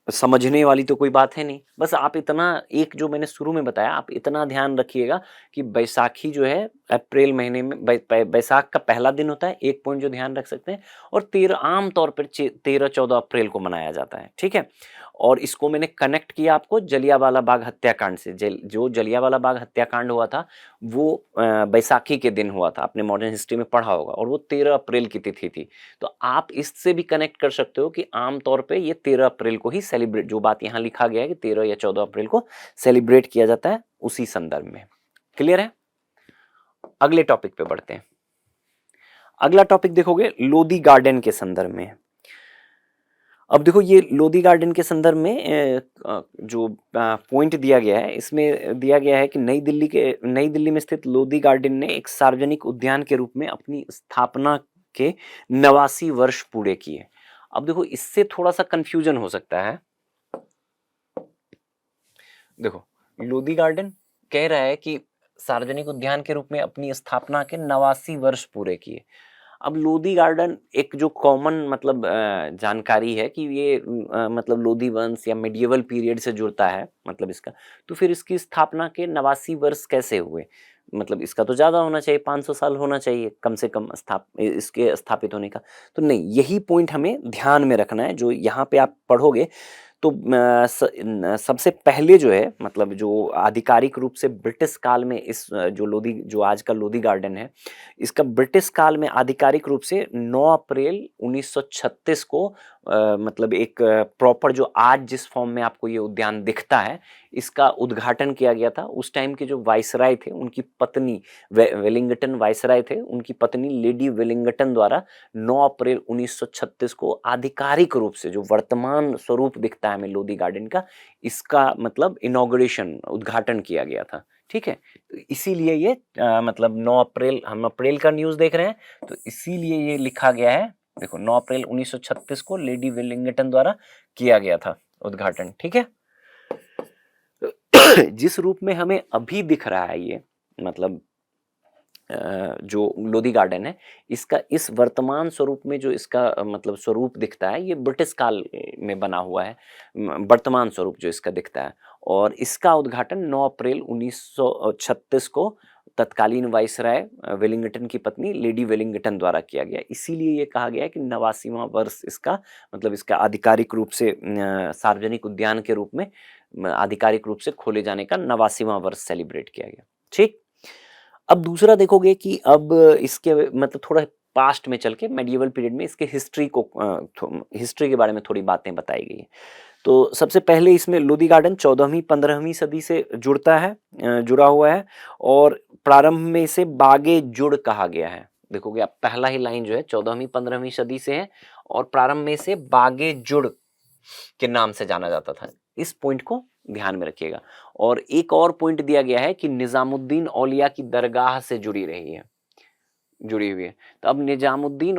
समझने वाली तो कोई बात है नहीं। बस आप इतना, एक जो मैंने शुरू में बताया, आप इतना ध्यान रखिएगा कि बैसाखी जो है अप्रैल महीने में बैसाख का पहला दिन होता है, एक पॉइंट जो ध्यान रख सकते हैं। और 13 आम तौर पर 13-14 अप्रैल को मनाया जाता है, ठीक है। और इसको मैंने कनेक्ट किया आपको जलियांवाला बाग हत्याकांड से। जो जलियांवाला बाग हत्याकांड हुआ था वो बैसाखी के दिन हुआ था, आपने मॉडर्न हिस्ट्री में पढ़ा होगा, और वो 13 अप्रैल की तिथि थी। तो आप इससे भी कनेक्ट कर सकते हो कि आमतौर पे ये 13 अप्रैल को ही सेलिब्रेट, जो बात यहाँ लिखा गया है कि 13 या 14 अप्रैल को सेलिब्रेट किया जाता है, उसी संदर्भ में। क्लियर है? अगले टॉपिक पे बढ़ते हैं। अगला टॉपिक देखोगे लोधी गार्डन के संदर्भ में। अब देखो ये लोधी गार्डन के संदर्भ में जो पॉइंट दिया गया है, इसमें दिया गया है कि नई दिल्ली में स्थित लोधी गार्डन ने एक सार्वजनिक उद्यान के रूप में अपनी स्थापना के 89 वर्ष पूरे किए। अब देखो इससे थोड़ा सा कंफ्यूजन हो सकता है। देखो लोधी गार्डन कह रहा है कि सार्वजनिक उद्यान के रूप में अपनी स्थापना के 89 वर्ष पूरे किए। अब लोधी गार्डन एक जो कॉमन मतलब जानकारी है कि ये मतलब लोधी वंश या मिडिएवल पीरियड से जुड़ता है, मतलब इसका, तो फिर इसकी स्थापना के 89 वर्ष कैसे हुए? मतलब इसका तो ज़्यादा होना चाहिए, 500 साल होना चाहिए कम से कम इसके स्थापित होने का। तो नहीं, यही पॉइंट हमें ध्यान में रखना है। जो यहाँ पे आप पढ़ोगे तो सबसे पहले जो है, मतलब जो आधिकारिक रूप से ब्रिटिश काल में इस जो आज का लोधी गार्डन है, इसका ब्रिटिश काल में आधिकारिक रूप से 9 अप्रैल 1936 को मतलब एक प्रॉपर, जो आज जिस फॉर्म में आपको ये उद्यान दिखता है, इसका उद्घाटन किया गया था। उस टाइम के जो वाइसराय थे, उनकी पत्नी वेलिंगटन वाइसराय थे, उनकी पत्नी लेडी वेलिंगटन द्वारा 9 अप्रैल 1936 को आधिकारिक रूप से, जो वर्तमान स्वरूप दिखता है हमें लोधी गार्डन का, इसका मतलब इनॉग्रेशन, उद्घाटन किया गया था, ठीक है। तो इसीलिए ये मतलब 9 अप्रैल, हम अप्रैल का न्यूज़ देख रहे हैं, तो इसीलिए ये लिखा गया है। देखो 9 अप्रैल 1936 को लेडी वेलिंगटन द्वारा किया गया था उद्घाटन, ठीक है। जिस रूप में हमें अभी दिख रहा है ये, मतलब जो लोधी गार्डन है, इसका इस वर्तमान स्वरूप में जो इसका मतलब स्वरूप दिखता है, ये ब्रिटिश काल में बना हुआ है, वर्तमान स्वरूप जो इसका दिखता है। और इसका उद्घाटन 9 अप्रैल 1936 को तत्कालीन वाइसराय वेलिंगटन की पत्नी लेडी वेलिंगटन द्वारा किया गया। इसीलिए ये कहा गया है कि 89वां वर्ष इसका, मतलब इसका आधिकारिक रूप से सार्वजनिक उद्यान के रूप में आधिकारिक रूप से खोले जाने का 89वां वर्ष सेलिब्रेट किया गया, ठीक। अब दूसरा देखोगे कि अब इसके मतलब थोड़ा पास्ट में चल के मेडिएवल पीरियड में इसके हिस्ट्री के बारे में थोड़ी बातें बताई गई है। तो सबसे पहले इसमें लोधी गार्डन 14वीं 15वीं सदी से जुड़ा हुआ है, और प्रारंभ में इसे बागे जुड़ कहा गया है। देखोगे आप, पहला ही लाइन जो है 14वीं 15वीं सदी से है, और प्रारंभ में इसे बागे जुड़ के नाम से जाना जाता था। इस पॉइंट को ध्यान में रखिएगा। और एक और पॉइंट दिया गया है कि निजामुद्दीन औलिया की दरगाह से जुड़ी हुई है। तो अब निजामुद्दीन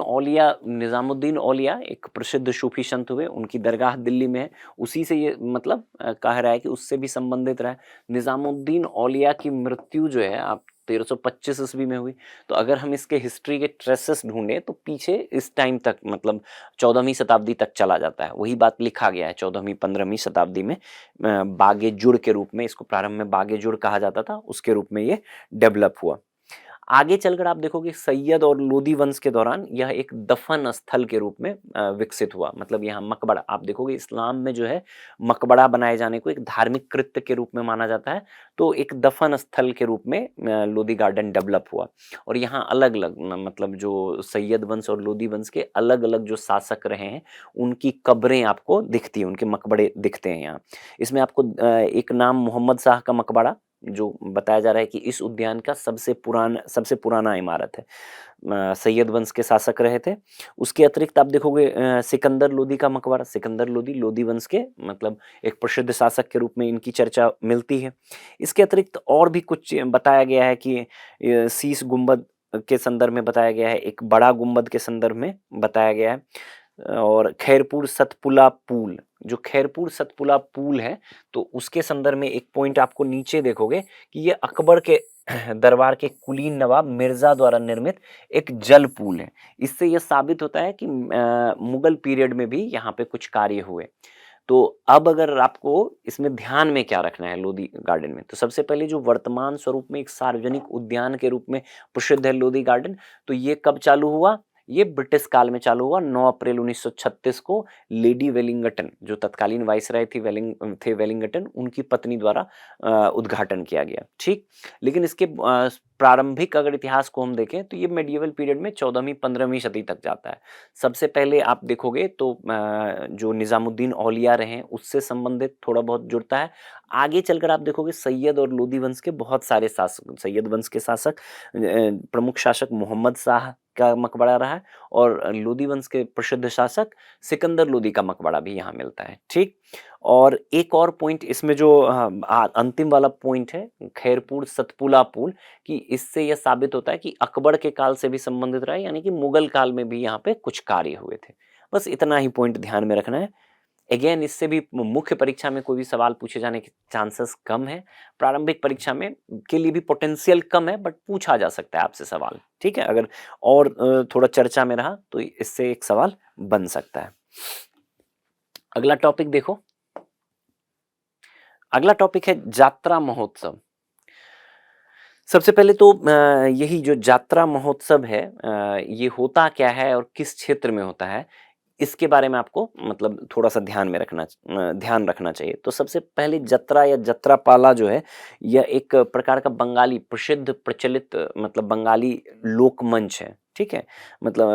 औलिया एक प्रसिद्ध सूफी संत हुए, उनकी दरगाह दिल्ली में है। उसी से ये मतलब कह रहा है कि उससे भी संबंधित रहा है। निजामुद्दीन औलिया की मृत्यु जो है आप 1325 ईस्वी में हुई। तो अगर हम इसके हिस्ट्री के ट्रेसेस ढूंढें तो पीछे इस टाइम तक, मतलब 14वीं शताब्दी तक चला जाता है। वही बात लिखा गया है 14वीं 15वीं शताब्दी में बागे जुड़ के रूप में, इसको प्रारंभ में बागे जुड़ कहा जाता था, उसके रूप में ये डेवलप हुआ। आगे चलकर आप देखोगे सैयद और लोधी वंश के दौरान यह एक दफन स्थल के रूप में विकसित हुआ। मतलब यहाँ मकबरा, आप देखोगे इस्लाम में जो है मकबरा बनाए जाने को एक धार्मिक कृत्य के रूप में माना जाता है। तो एक दफन स्थल के रूप में लोधी गार्डन डेवलप हुआ। और यहाँ अलग अलग मतलब जो सैयद वंश और लोधी वंश के अलग अलग जो शासक रहे हैं, उनकी कब्रें आपको दिखती हैं, उनके मकबरे दिखते हैं यहाँ। इसमें आपको एक नाम मोहम्मद शाह का मकबरा, जो बताया जा रहा है कि इस उद्यान का सबसे पुराना इमारत है, सैयद वंश के शासक रहे थे। उसके अतिरिक्त आप देखोगे सिकंदर लोधी का मकबरा, सिकंदर लोधी वंश के मतलब एक प्रसिद्ध शासक के रूप में इनकी चर्चा मिलती है। इसके अतिरिक्त और भी कुछ बताया गया है कि शीश गुंबद के संदर्भ में बताया गया है, एक बड़ा गुंबद के संदर्भ में बताया गया है। और खैरपुर सतपुला पुल, जो खैरपुर सतपुला पुल है, तो उसके संदर्भ में एक पॉइंट आपको नीचे देखोगे कि ये अकबर के दरबार के कुलीन नवाब मिर्जा द्वारा निर्मित एक जल पुल है। इससे यह साबित होता है कि मुगल पीरियड में भी यहाँ पे कुछ कार्य हुए। तो अब अगर आपको इसमें ध्यान में क्या रखना है लोधी गार्डन में, तो सबसे पहले जो वर्तमान स्वरूप में एक सार्वजनिक उद्यान के रूप में प्रसिद्ध है लोधी गार्डन, तो ये कब चालू हुआ? ये ब्रिटिश काल में चालू हुआ 9 अप्रैल 1936 को। लेडी वेलिंगटन जो तत्कालीन वाइसराय थे वेलिंगटन, उनकी पत्नी द्वारा उद्घाटन किया गया। ठीक, लेकिन इसके प्रारंभिक अगर इतिहास को हम देखें तो ये मेडिएवल पीरियड में 14वीं 15वीं सदी तक जाता है। सबसे पहले आप देखोगे तो जो निजामुद्दीन औलिया रहे उससे संबंधित थोड़ा बहुत जुड़ता है। आगे चलकर आप देखोगे सैयद और लोधी वंश के बहुत सारे शासक, सैयद वंश के शासक प्रमुख शासक मोहम्मद शाह का मकबरा रहा है, और लोधी वंश के प्रसिद्ध शासक सिकंदर लोधी का मकबरा भी यहाँ मिलता है। ठीक, और एक और पॉइंट इसमें जो अंतिम वाला पॉइंट है खैरपुर सतपुला पुल, कि इससे यह साबित होता है कि अकबर के काल से भी संबंधित रहा है, यानी कि मुगल काल में भी यहाँ पे कुछ कार्य हुए थे। बस इतना ही पॉइंट ध्यान में रखना है। अगेन इससे भी मुख्य परीक्षा में कोई भी सवाल पूछे जाने के चांसेस कम है, प्रारंभिक परीक्षा में के लिए भी पोटेंशियल कम है, बट पूछा जा सकता है आपसे सवाल। ठीक है, अगर और थोड़ा चर्चा में रहा तो इससे एक सवाल बन सकता है। अगला टॉपिक देखो, अगला टॉपिक है यात्रा महोत्सव। सबसे पहले तो यही जो यात्रा महोत्सव है ये होता क्या है और किस क्षेत्र में होता है, इसके बारे में आपको मतलब थोड़ा सा ध्यान रखना चाहिए। तो सबसे पहले जत्रा या जत्रापाला जो है, यह एक प्रकार का बंगाली प्रसिद्ध प्रचलित मतलब बंगाली लोक मंच है। ठीक है, मतलब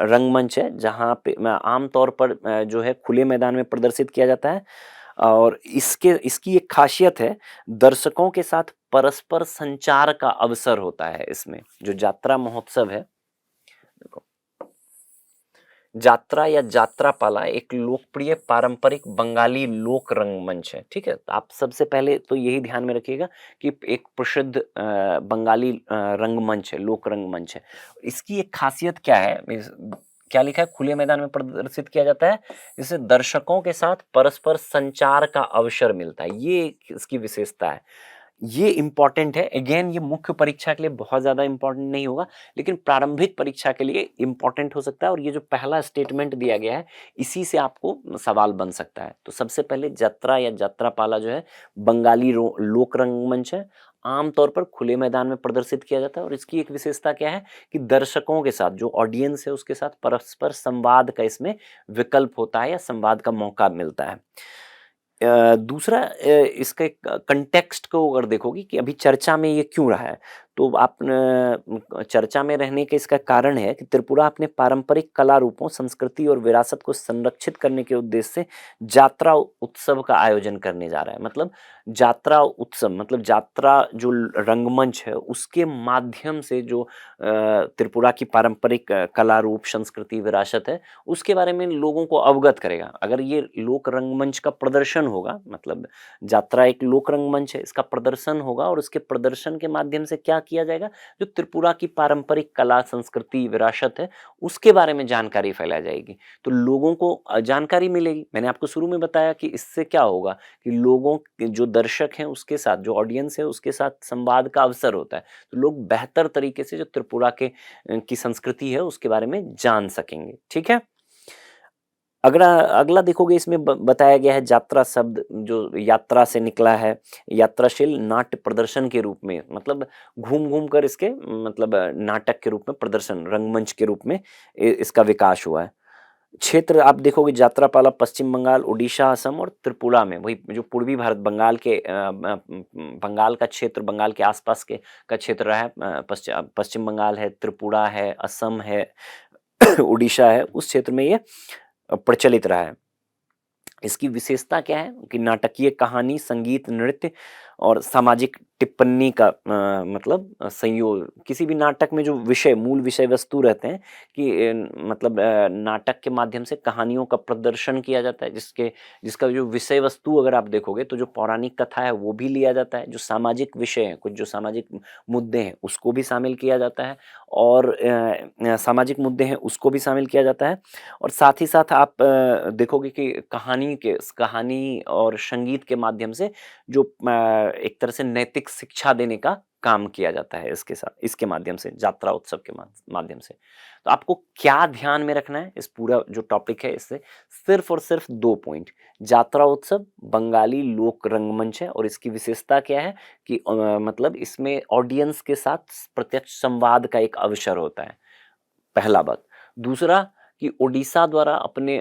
रंगमंच है, जहाँ पे आमतौर पर जो है खुले मैदान में प्रदर्शित किया जाता है, और इसकी एक खासियत है, दर्शकों के साथ परस्पर संचार का अवसर होता है इसमें। जो यात्रा महोत्सव है, देखो, यात्रा या यात्रापाला एक लोकप्रिय पारंपरिक बंगाली लोक रंगमंच है। ठीक है, तो आप सबसे पहले तो यही ध्यान में रखिएगा कि एक प्रसिद्ध बंगाली रंगमंच है, लोक रंगमंच है। इसकी एक खासियत क्या है, क्या लिखा है, खुले मैदान में प्रदर्शित किया जाता है, जिससे दर्शकों के साथ परस्पर संचार का अवसर मिलता है, ये इसकी विशेषता है। ये इंपॉर्टेंट है। अगेन ये मुख्य परीक्षा के लिए बहुत ज्यादा इंपॉर्टेंट नहीं होगा, लेकिन प्रारंभिक परीक्षा के लिए इंपॉर्टेंट हो सकता है, और ये जो पहला स्टेटमेंट दिया गया है इसी से आपको सवाल बन सकता है। तो सबसे पहले जत्रा या जत्रापाला जो है बंगाली लोक रंगमंच है, आमतौर पर खुले मैदान में प्रदर्शित किया जाता है, और इसकी एक विशेषता क्या है कि दर्शकों के साथ, जो ऑडियंस है उसके साथ परस्पर संवाद का इसमें विकल्प होता है या संवाद का मौका मिलता है। दूसरा इसका एक कंटेक्स्ट को अगर देखोगे कि अभी चर्चा में ये क्यों रहा है, तो आप चर्चा में रहने के इसका कारण है कि त्रिपुरा अपने पारंपरिक कला रूपों, संस्कृति और विरासत को संरक्षित करने के उद्देश्य से यात्रा उत्सव का आयोजन करने जा रहा है। मतलब यात्रा उत्सव मतलब यात्रा जो रंगमंच है उसके माध्यम से जो त्रिपुरा की पारंपरिक कला रूप, संस्कृति, विरासत है उसके बारे में लोगों को अवगत करेगा। अगर ये लोक रंगमंच का प्रदर्शन होगा, मतलब यात्रा एक लोक रंगमंच है, इसका प्रदर्शन होगा, और उसके प्रदर्शन के माध्यम से क्या किया जाएगा, जो त्रिपुरा की पारंपरिक कला, संस्कृति, विरासत है उसके बारे में जानकारी फैलाई जाएगी, तो लोगों को जानकारी मिलेगी। मैंने आपको शुरू में बताया कि इससे क्या होगा कि लोगों जो दर्शक हैं उसके साथ, जो ऑडियंस है उसके साथ संवाद का अवसर होता है, तो लोग बेहतर तरीके से जो त्रिपुरा के की संस्कृति है उसके बारे में जान सकेंगे। ठीक है, अगला देखोगे इसमें बताया गया है यात्रा शब्द जो यात्रा से निकला है, यात्राशील नाट्य प्रदर्शन के रूप में, मतलब घूम घूम कर इसके मतलब नाटक के रूप में प्रदर्शन, रंगमंच के रूप में इसका विकास हुआ है। क्षेत्र आप देखोगे यात्रापाला पश्चिम बंगाल, उड़ीसा, असम और त्रिपुरा में, वही जो पूर्वी भारत बंगाल के बंगाल का क्षेत्र, बंगाल के आसपास के का क्षेत्र रहा है, पश्चिम बंगाल है, त्रिपुरा है, असम है, उड़ीसा है, उस क्षेत्र में ये प्रचलित रहा है। इसकी विशेषता क्या है कि नाटकीय कहानी, संगीत, नृत्य और सामाजिक टिप्पणी का मतलब संयोग, किसी भी नाटक में जो विषय, मूल विषय वस्तु रहते हैं कि मतलब नाटक के माध्यम से कहानियों का प्रदर्शन किया जाता है, जिसका जो विषय वस्तु अगर आप देखोगे तो जो पौराणिक कथा है वो भी लिया जाता है, जो सामाजिक विषय है, कुछ जो सामाजिक मुद्दे हैं उसको भी शामिल किया जाता है, और सामाजिक मुद्दे हैं उसको भी शामिल किया जाता है, और साथ ही साथ आप देखोगे कि कहानी और संगीत के माध्यम से जो एक तरह से नैतिक शिक्षा देने का काम किया जाता है इसके साथ, इसके माध्यम से, यात्रा उत्सव के माध्यम से। तो आपको क्या ध्यान में रखना है इस पूरा जो टॉपिक है इससे, सिर्फ और सिर्फ 2 पॉइंट। यात्रा उत्सव बंगाली लोक रंगमंच है और इसकी विशेषता क्या है कि मतलब इसमें ऑडियंस के साथ प्रत्यक्ष संवाद का एक अवसर होता है, पहला बात। दूसरा कि ओडिशा द्वारा अपने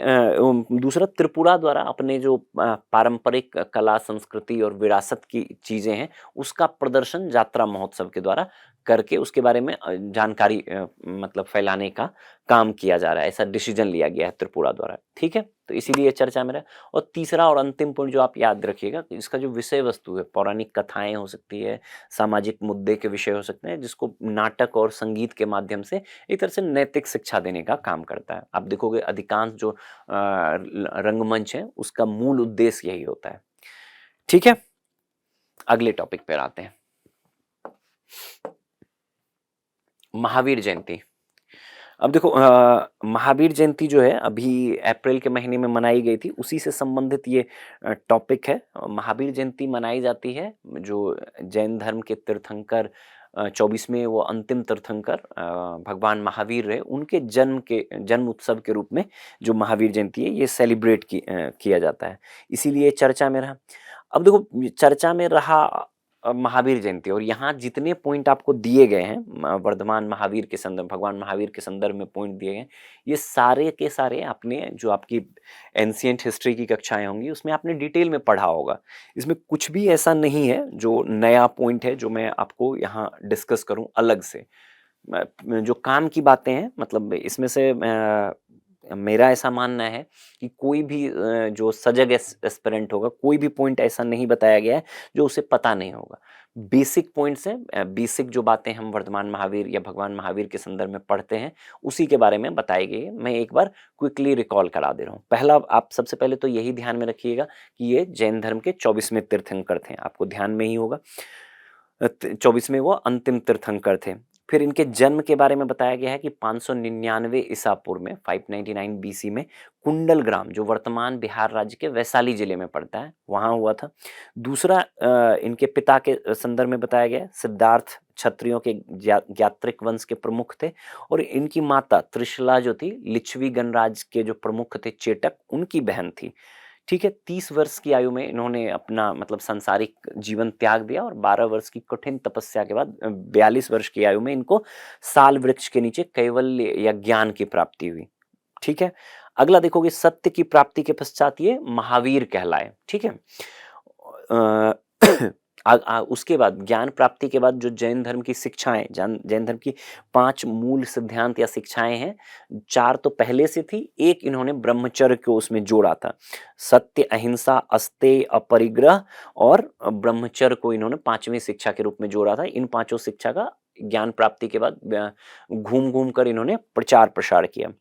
दूसरा त्रिपुरा द्वारा अपने जो पारंपरिक कला संस्कृति और विरासत की चीजें हैं उसका प्रदर्शन यात्रा महोत्सव के द्वारा करके उसके बारे में जानकारी मतलब फैलाने का काम किया जा रहा है, ऐसा डिसीजन लिया गया है त्रिपुरा द्वारा। ठीक है, तो इसीलिए ये चर्चा में रहा। और तीसरा और अंतिम पॉइंट जो आप याद रखिएगा, इसका जो विषय वस्तु है, पौराणिक कथाएं हो सकती है, सामाजिक मुद्दे के विषय हो सकते हैं, जिसको नाटक और संगीत के माध्यम से एक तरह से नैतिक शिक्षा देने का काम करता है। आप देखोगे अधिकांश जो रंगमंच है उसका मूल उद्देश्य यही होता है। ठीक है, अगले टॉपिक पर आते हैं, महावीर जयंती। अब देखो महावीर जयंती जो है अभी अप्रैल के महीने में मनाई गई थी, उसी से संबंधित ये टॉपिक है। महावीर जयंती मनाई जाती है जो जैन धर्म के तीर्थंकर 24वें वो अंतिम तीर्थंकर भगवान महावीर रहे, उनके जन्म उत्सव के रूप में जो महावीर जयंती है ये सेलिब्रेट किया जाता है, इसीलिए चर्चा में रहा। अब देखो चर्चा में रहा महावीर जयंती, और यहाँ जितने पॉइंट आपको दिए गए हैं वर्धमान महावीर के संदर्भ, भगवान महावीर के संदर्भ में पॉइंट दिए गए, ये सारे के सारे आपने जो आपकी एंशिएंट हिस्ट्री की कक्षाएं होंगी उसमें आपने डिटेल में पढ़ा होगा। इसमें कुछ भी ऐसा नहीं है जो नया पॉइंट है जो मैं आपको यहाँ डिस्कस करूँ अलग से। जो काम की बातें हैं, मतलब इसमें से मेरा ऐसा मानना है कि कोई भी जो सजग एस्पिरेंट होगा, कोई भी पॉइंट ऐसा नहीं बताया गया है जो उसे पता नहीं होगा। बेसिक पॉइंट्स हैं, बेसिक जो बातें हम वर्धमान महावीर या भगवान महावीर के संदर्भ में पढ़ते हैं उसी के बारे में बताई गई है। मैं एक बार क्विकली रिकॉल करा दे रहा हूँ। पहला, आप सबसे पहले तो यही ध्यान में रखिएगा कि ये जैन धर्म के 24वें तीर्थंकर थे, आपको ध्यान में ही होगा। 24वें वो अंतिम तीर्थंकर थे। फिर इनके जन्म के बारे में बताया गया है कि 599 ईसा पूर्व में 599 बीसी में कुंडल ग्राम, जो वर्तमान बिहार राज्य के वैशाली जिले में पड़ता है, वहां हुआ था। दूसरा इनके पिता के संदर्भ में बताया गया है, सिद्धार्थ क्षत्रियों के ज्ञात्रिक वंश के प्रमुख थे, और इनकी माता त्रिशला जो थी लिच्छवी गणराज के जो प्रमुख थे चेटक, उनकी बहन थी। ठीक है, 30 वर्ष की आयु में इन्होंने अपना मतलब सांसारिक जीवन त्याग दिया, और 12 वर्ष की कठिन तपस्या के बाद 42 वर्ष की आयु में इनको साल वृक्ष के नीचे कैवल्य या ज्ञान की प्राप्ति हुई। ठीक है, अगला देखोगे, सत्य की प्राप्ति के पश्चात ये महावीर कहलाए। ठीक है, उसके बाद ज्ञान प्राप्ति के बाद जो जैन धर्म की शिक्षाएं, जैन धर्म की 5 मूल सिद्धांत या शिक्षाएं हैं, 4 तो पहले से थी, एक इन्होंने ब्रह्मचर्य को उसमें जोड़ा था। सत्य, अहिंसा, अस्तेय, अपरिग्रह और ब्रह्मचर्य को इन्होंने 5वीं शिक्षा के रूप में जोड़ा था। इन 5 शिक्षा का ज्ञान प्राप्ति के बाद घूम घूम कर इन्होंने प्रचार प्रसार किया।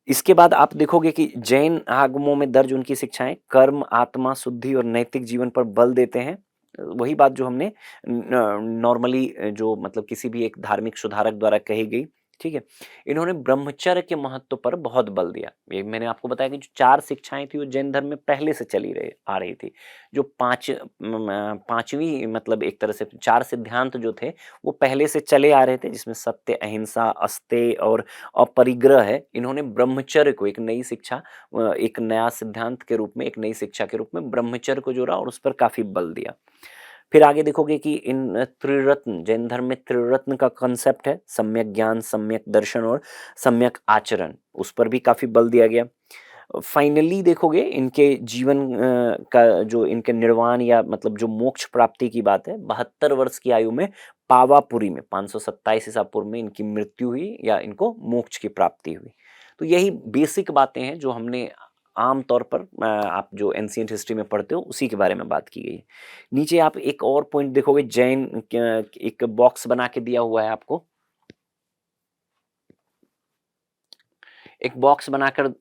इसके बाद आप देखोगे कि जैन आगमों में दर्ज उनकी शिक्षाएं कर्म, आत्मा शुद्धि और नैतिक जीवन पर बल देते हैं। वही बात जो हमने नॉर्मली जो मतलब किसी भी एक धार्मिक सुधारक द्वारा कही गई। ठीक है, इन्होंने ब्रह्मचर्य के महत्व पर बहुत बल दिया। ये मैंने आपको बताया कि जो 4 शिक्षाएं थी वो जैन धर्म में पहले से चली आ रही थी। जो 5वीं मतलब एक तरह से 4 सिद्धांत जो थे वो पहले से चले आ रहे थे, जिसमें सत्य, अहिंसा, अस्तेय और अपरिग्रह है। इन्होंने ब्रह्मचर्य को एक नई शिक्षा, एक नया सिद्धांत के रूप में, एक नई शिक्षा के रूप में ब्रह्मचर्य को जोड़ा और उस पर काफी बल दिया। फिर आगे देखोगे कि इन त्रिरत्न, जैन धर्म में त्रिरत्न का कंसेप्ट है, सम्यक ज्ञान, सम्यक दर्शन और सम्यक आचरण, उस पर भी काफी बल दिया गया। फाइनली देखोगे इनके जीवन का जो इनके निर्वाण या मतलब जो मोक्ष प्राप्ति की बात है, 72 वर्ष की आयु में पावापुरी में 527 ईसा पूर्व में इनकी मृत्यु हुई या इनको मोक्ष की प्राप्ति हुई। तो यही बेसिक बातें हैं जो हमने आम तौर पर आप जो एंशिएंट हिस्ट्री में पढ़ते हो उसी के बारे में बात की गई है। नीचे आप एक और पॉइंट देखोगे, जैन एक बॉक्स बना के दिया हुआ है आपको, एक बॉक्स बनाकर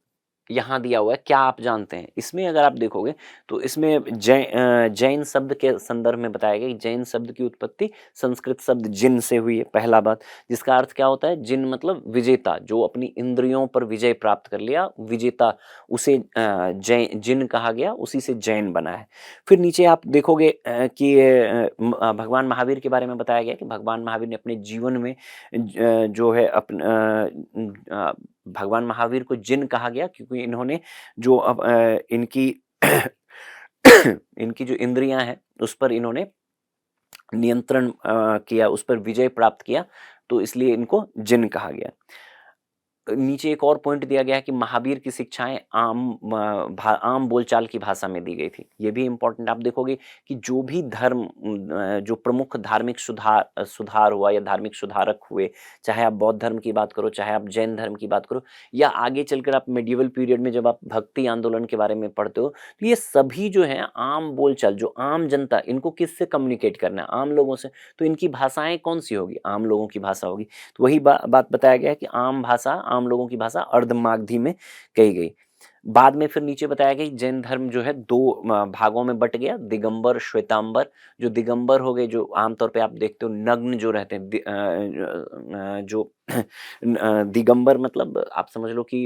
यहाँ दिया हुआ है, क्या आप जानते हैं? इसमें अगर आप देखोगे तो इसमें जैन शब्द के संदर्भ में बताया गया कि जैन शब्द की उत्पत्ति संस्कृत शब्द जिन से हुई है, पहला बात, जिसका अर्थ क्या होता है? जिन मतलब विजेता, जो अपनी इंद्रियों पर विजय प्राप्त कर लिया, विजेता, उसे जैन जिन कहा गया, उसी से जैन बना है। फिर नीचे आप देखोगे कि भगवान महावीर के बारे में बताया गया कि भगवान महावीर ने अपने जीवन में जो है भगवान महावीर को जिन कहा गया क्योंकि इन्होंने जो इनकी इनकी जो इंद्रियां हैं उस पर इन्होंने नियंत्रण किया, उस पर विजय प्राप्त किया, तो इसलिए इनको जिन कहा गया। नीचे एक और पॉइंट दिया गया है कि महावीर की शिक्षाएं आम बोलचाल की भाषा में दी गई थी। ये भी इंपॉर्टेंट, आप देखोगे कि जो भी धर्म जो प्रमुख धार्मिक सुधार हुआ या धार्मिक सुधारक हुए, चाहे आप बौद्ध धर्म की बात करो, चाहे आप जैन धर्म की बात करो, या आगे चलकर आप मेडिवल पीरियड में जब आप भक्ति आंदोलन के बारे में पढ़ते हो, तो ये सभी जो है आम बोलचाल, जो आम जनता, इनको किससे कम्युनिकेट करना है? आम लोगों से। तो इनकी भाषाएं कौन सी होगी? आम लोगों की भाषा होगी। तो वही बात बताया गया है कि आम भाषा, आम लोगों की भाषा अर्धमागधी में कही गई। बाद में फिर नीचे बताया गया कि जैन धर्म जो है दो भागों में बट गया, दिगंबर, श्वेतांबर। जो दिगंबर हो गए, जो आमतौर पे आप देखते हो नग्न जो रहते हैं, जो दिगंबर मतलब आप समझ लो कि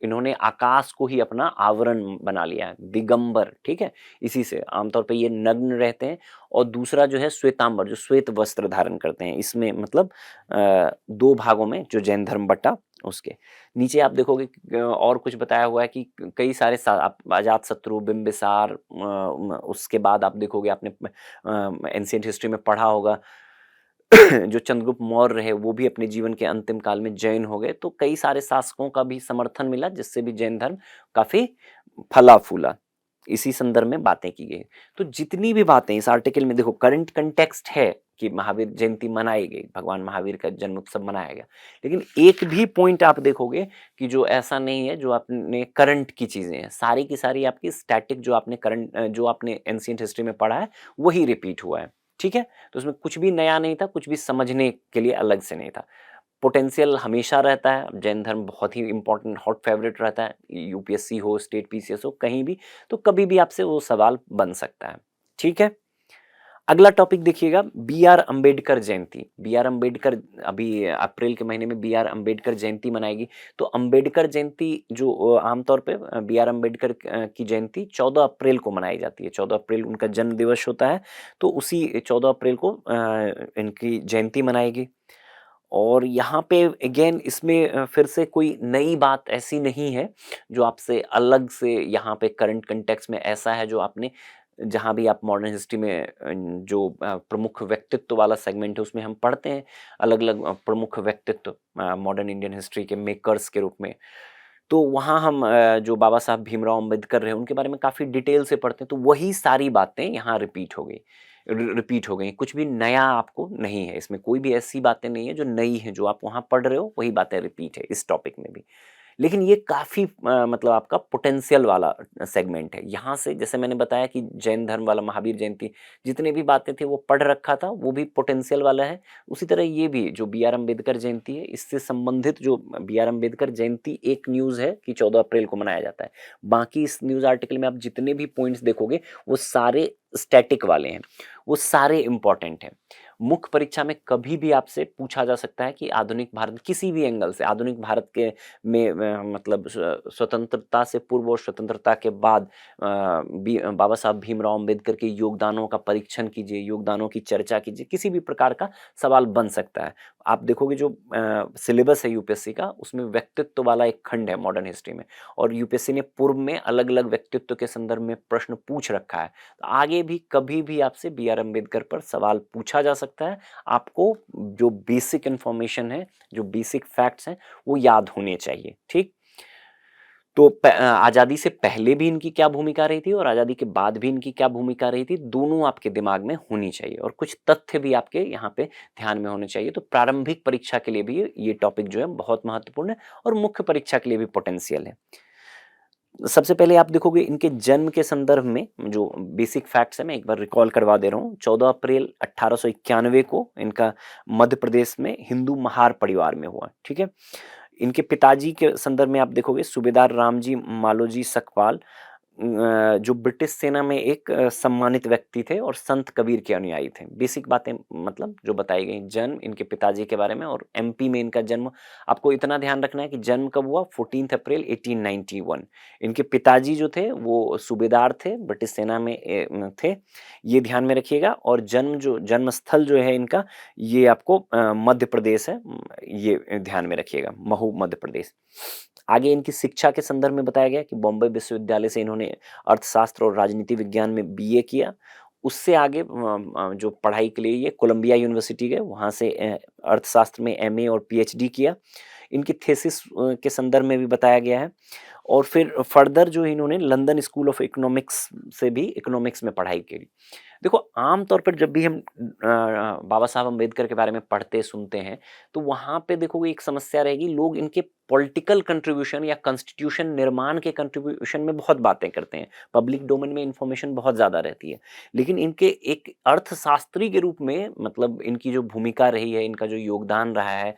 इन्होंने आकाश को ही अपना आवरण बना लिया है, दिगंबर, ठीक है। इसी से आमतौर पे ये नग्न रहते हैं। और दूसरा जो है श्वेतांबर, जो श्वेत वस्त्र धारण करते हैं। इसमें मतलब दो भागों में जो जैन धर्म बटा उसके नीचे आप देखोगे और कुछ बताया हुआ है कि कई सारे अजात शत्रु, बिंबिसार, उसके बाद आप देखोगे, आपने एंशिएंट हिस्ट्री में पढ़ा होगा जो चंद्रगुप्त मौर्य रहे, वो भी अपने जीवन के अंतिम काल में जैन हो गए। तो कई सारे शासकों का भी समर्थन मिला, जिससे भी जैन धर्म काफी फला फूला। इसी संदर्भ में बातें की गई। तो जितनी भी बातें इस आर्टिकल में देखो, करंट कंटेक्स्ट है कि महावीर जयंती मनाई गई, भगवान महावीर का जन्म उत्सव मनाया गया, लेकिन एक भी पॉइंट आप देखोगे कि जो ऐसा नहीं है जो आपने करंट की चीजें हैं, सारी की सारी आपकी स्टैटिक, जो आपने करंट, जो आपने एंशिएंट हिस्ट्री में पढ़ा है, वही रिपीट हुआ है। ठीक है, तो उसमें कुछ भी नया नहीं था, कुछ भी समझने के लिए अलग से नहीं था। पोटेंशियल हमेशा रहता है, जैन धर्म बहुत ही इंपॉर्टेंट हॉट फेवरेट रहता है, यूपीएससी हो, स्टेट पीसीएस हो, कहीं भी, तो कभी भी आपसे वो सवाल बन सकता है। ठीक है, अगला टॉपिक देखिएगा, बी आर अम्बेडकर जयंती। बी आर अम्बेडकर, अभी अप्रैल के महीने में बी आर अम्बेडकर जयंती मनाएगी। तो अम्बेडकर जयंती जो आमतौर पे बी आर अम्बेडकर की जयंती 14 अप्रैल को मनाई जाती है। 14 अप्रैल उनका जन्म दिवस होता है, तो उसी 14 अप्रैल को इनकी जयंती मनाएगी। और यहाँ पे अगेन इसमें फिर से कोई नई बात ऐसी नहीं है जो आपसे अलग से यहाँ पे करंट कंटेक्स्ट में ऐसा है जो आपने, जहाँ भी आप मॉडर्न हिस्ट्री में जो प्रमुख व्यक्तित्व वाला सेगमेंट है उसमें हम पढ़ते हैं अलग अलग प्रमुख व्यक्तित्व मॉडर्न इंडियन हिस्ट्री के मेकर्स के रूप में। तो वहाँ हम जो बाबा साहब भीमराव अम्बेडकर रहे उनके बारे में काफ़ी डिटेल से पढ़ते हैं, तो वही सारी बातें यहाँ रिपीट हो गई। कुछ भी नया आपको नहीं है इसमें, कोई भी ऐसी बातें नहीं है जो नई है, जो आप वहाँ पढ़ रहे हो वही बातें रिपीट है इस टॉपिक में भी। लेकिन ये काफ़ी मतलब आपका पोटेंशियल वाला सेगमेंट है। यहाँ से जैसे मैंने बताया कि जैन धर्म वाला महावीर जयंती, जितने भी बातें थे वो पढ़ रखा था, वो भी पोटेंशियल वाला है। उसी तरह ये भी जो बी आर अम्बेडकर जयंती है, इससे संबंधित जो बी आर अम्बेडकर जयंती एक न्यूज़ है कि 14 अप्रैल को मनाया जाता है। बाकी इस न्यूज़ आर्टिकल में आप जितने भी पॉइंट्स देखोगे वो सारे स्टैटिक वाले हैं, वो सारे इंपॉर्टेंट हैं। मुख्य परीक्षा में कभी भी आपसे पूछा जा सकता है कि आधुनिक भारत, किसी भी एंगल से आधुनिक भारत के में मतलब स्वतंत्रता से पूर्व और स्वतंत्रता के बाद बाबा साहब भीमराव अम्बेडकर के योगदानों का परीक्षण कीजिए, योगदानों की चर्चा कीजिए, किसी भी प्रकार का सवाल बन सकता है। आप देखोगे जो सिलेबस है यूपीएससी का, उसमें व्यक्तित्व वाला एक खंड है मॉडर्न हिस्ट्री में, और यूपीएससी ने पूर्व में अलग अलग व्यक्तित्व के संदर्भ में प्रश्न पूछ रखा है। तो आगे भी कभी भी आपसे बी आर अम्बेडकर पर सवाल पूछा जा सकता है। आपको जो बेसिक इंफॉर्मेशन है, जो बेसिक फैक्ट्स हैं, वो याद होने चाहिए। ठीक, तो आज़ादी से पहले भी इनकी क्या भूमिका रही थी और आज़ादी के बाद भी इनकी क्या भूमिका रही थी, दोनों आपके दिमाग में होनी चाहिए, और कुछ तथ्य भी आपके यहाँ पे ध्यान में होने चाहिए। तो प्रारंभिक परीक्षा के लिए भी ये टॉपिक जो है बहुत महत्वपूर्ण है, और मुख्य परीक्षा के लिए भी पोटेंशियल है। सबसे पहले आप देखोगे इनके जन्म के संदर्भ में जो बेसिक फैक्ट्स है, मैं एक बार रिकॉल करवा दे रहा हूँ। 14 अप्रैल 1891 को इनका मध्य प्रदेश में हिंदू महार परिवार में हुआ। ठीक है, इनके पिताजी के संदर्भ में आप देखोगे सूबेदार रामजी मालोजी सकपाल, जो ब्रिटिश सेना में एक सम्मानित व्यक्ति थे और संत कबीर के अनुयायी थे। बेसिक बातें मतलब जो बताई गई, जन्म इनके पिताजी के बारे में और एमपी में इनका जन्म। आपको इतना ध्यान रखना है कि जन्म कब हुआ, 14 अप्रैल 1891। इनके पिताजी जो थे वो सूबेदार थे, ब्रिटिश सेना में थे, ये ध्यान में रखिएगा। और जन्म स्थल जो है इनका, ये आपको मध्य प्रदेश है, ये ध्यान में रखिएगा, महू मध्य प्रदेश। आगे इनकी शिक्षा के संदर्भ में बताया गया कि बॉम्बे विश्वविद्यालय से इन्होंने अर्थशास्त्र और राजनीति विज्ञान में बीए किया। उससे आगे जो पढ़ाई के लिए ये कोलंबिया यूनिवर्सिटी गए, वहाँ से अर्थशास्त्र में एमए और पीएचडी किया। इनकी थीसिस के संदर्भ में भी बताया गया है। और फिर फर्दर जो इन्होंने लंदन स्कूल ऑफ इकोनॉमिक्स से भी इकोनॉमिक्स में पढ़ाई की। देखो आमतौर पर जब भी हम बाबा साहब अम्बेडकर के बारे में पढ़ते सुनते हैं, तो वहाँ पे देखोगे एक समस्या रहेगी, लोग इनके पॉलिटिकल कंट्रीब्यूशन या कॉन्स्टिट्यूशन निर्माण के कंट्रीब्यूशन में बहुत बातें करते हैं, पब्लिक डोमेन में इंफॉर्मेशन बहुत ज़्यादा रहती है, लेकिन इनके एक अर्थशास्त्री के रूप में मतलब इनकी जो भूमिका रही है, इनका जो योगदान रहा है,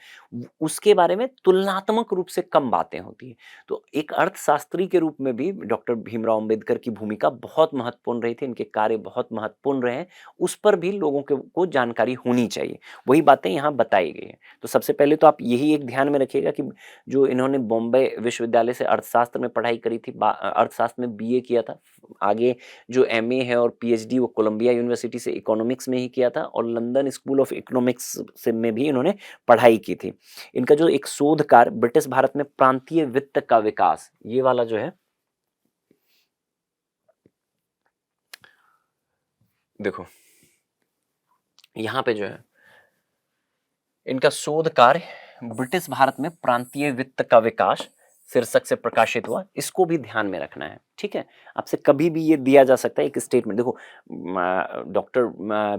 उसके बारे में तुलनात्मक रूप से कम बातें होती हैं। तो एक अर्थशास्त्री के रूप में भी डॉक्टर भीमराव अंबेडकर की भूमिका बहुत महत्वपूर्ण रही थी, इनके कार्य बहुत महत्वपूर्ण रहे हैं, उस पर भी लोगों को जानकारी होनी चाहिए। वही बातें यहाँ बताई गई हैं। तो सबसे पहले तो आप यही एक ध्यान में रखिएगा कि जो इन्होंने बॉम्बे विश्वविद्यालय से अर्थशास्त्र में पढ़ाई करी थी, अर्थशास्त्र में बीए किया था, आगे जो एमए है और पीएचडी वो कोलंबिया यूनिवर्सिटी से इकोनॉमिक्स में ही किया था, और लंदन स्कूल ऑफ इकोनॉमिक्स से में भी इन्होंने पढ़ाई की थी। इनका जो एक शोध कार्य ब्रिटिश भारत में प्रांतीय वित्त का विकास, ये वाला जो है, देखो यहां पे जो है इनका शोध कार्य ब्रिटिश भारत में प्रांतीय वित्त का विकास शीर्षक से प्रकाशित हुआ। इसको भी ध्यान में रखना है, ठीक है। आपसे कभी भी ये दिया जा सकता है एक स्टेटमेंट। देखो डॉक्टर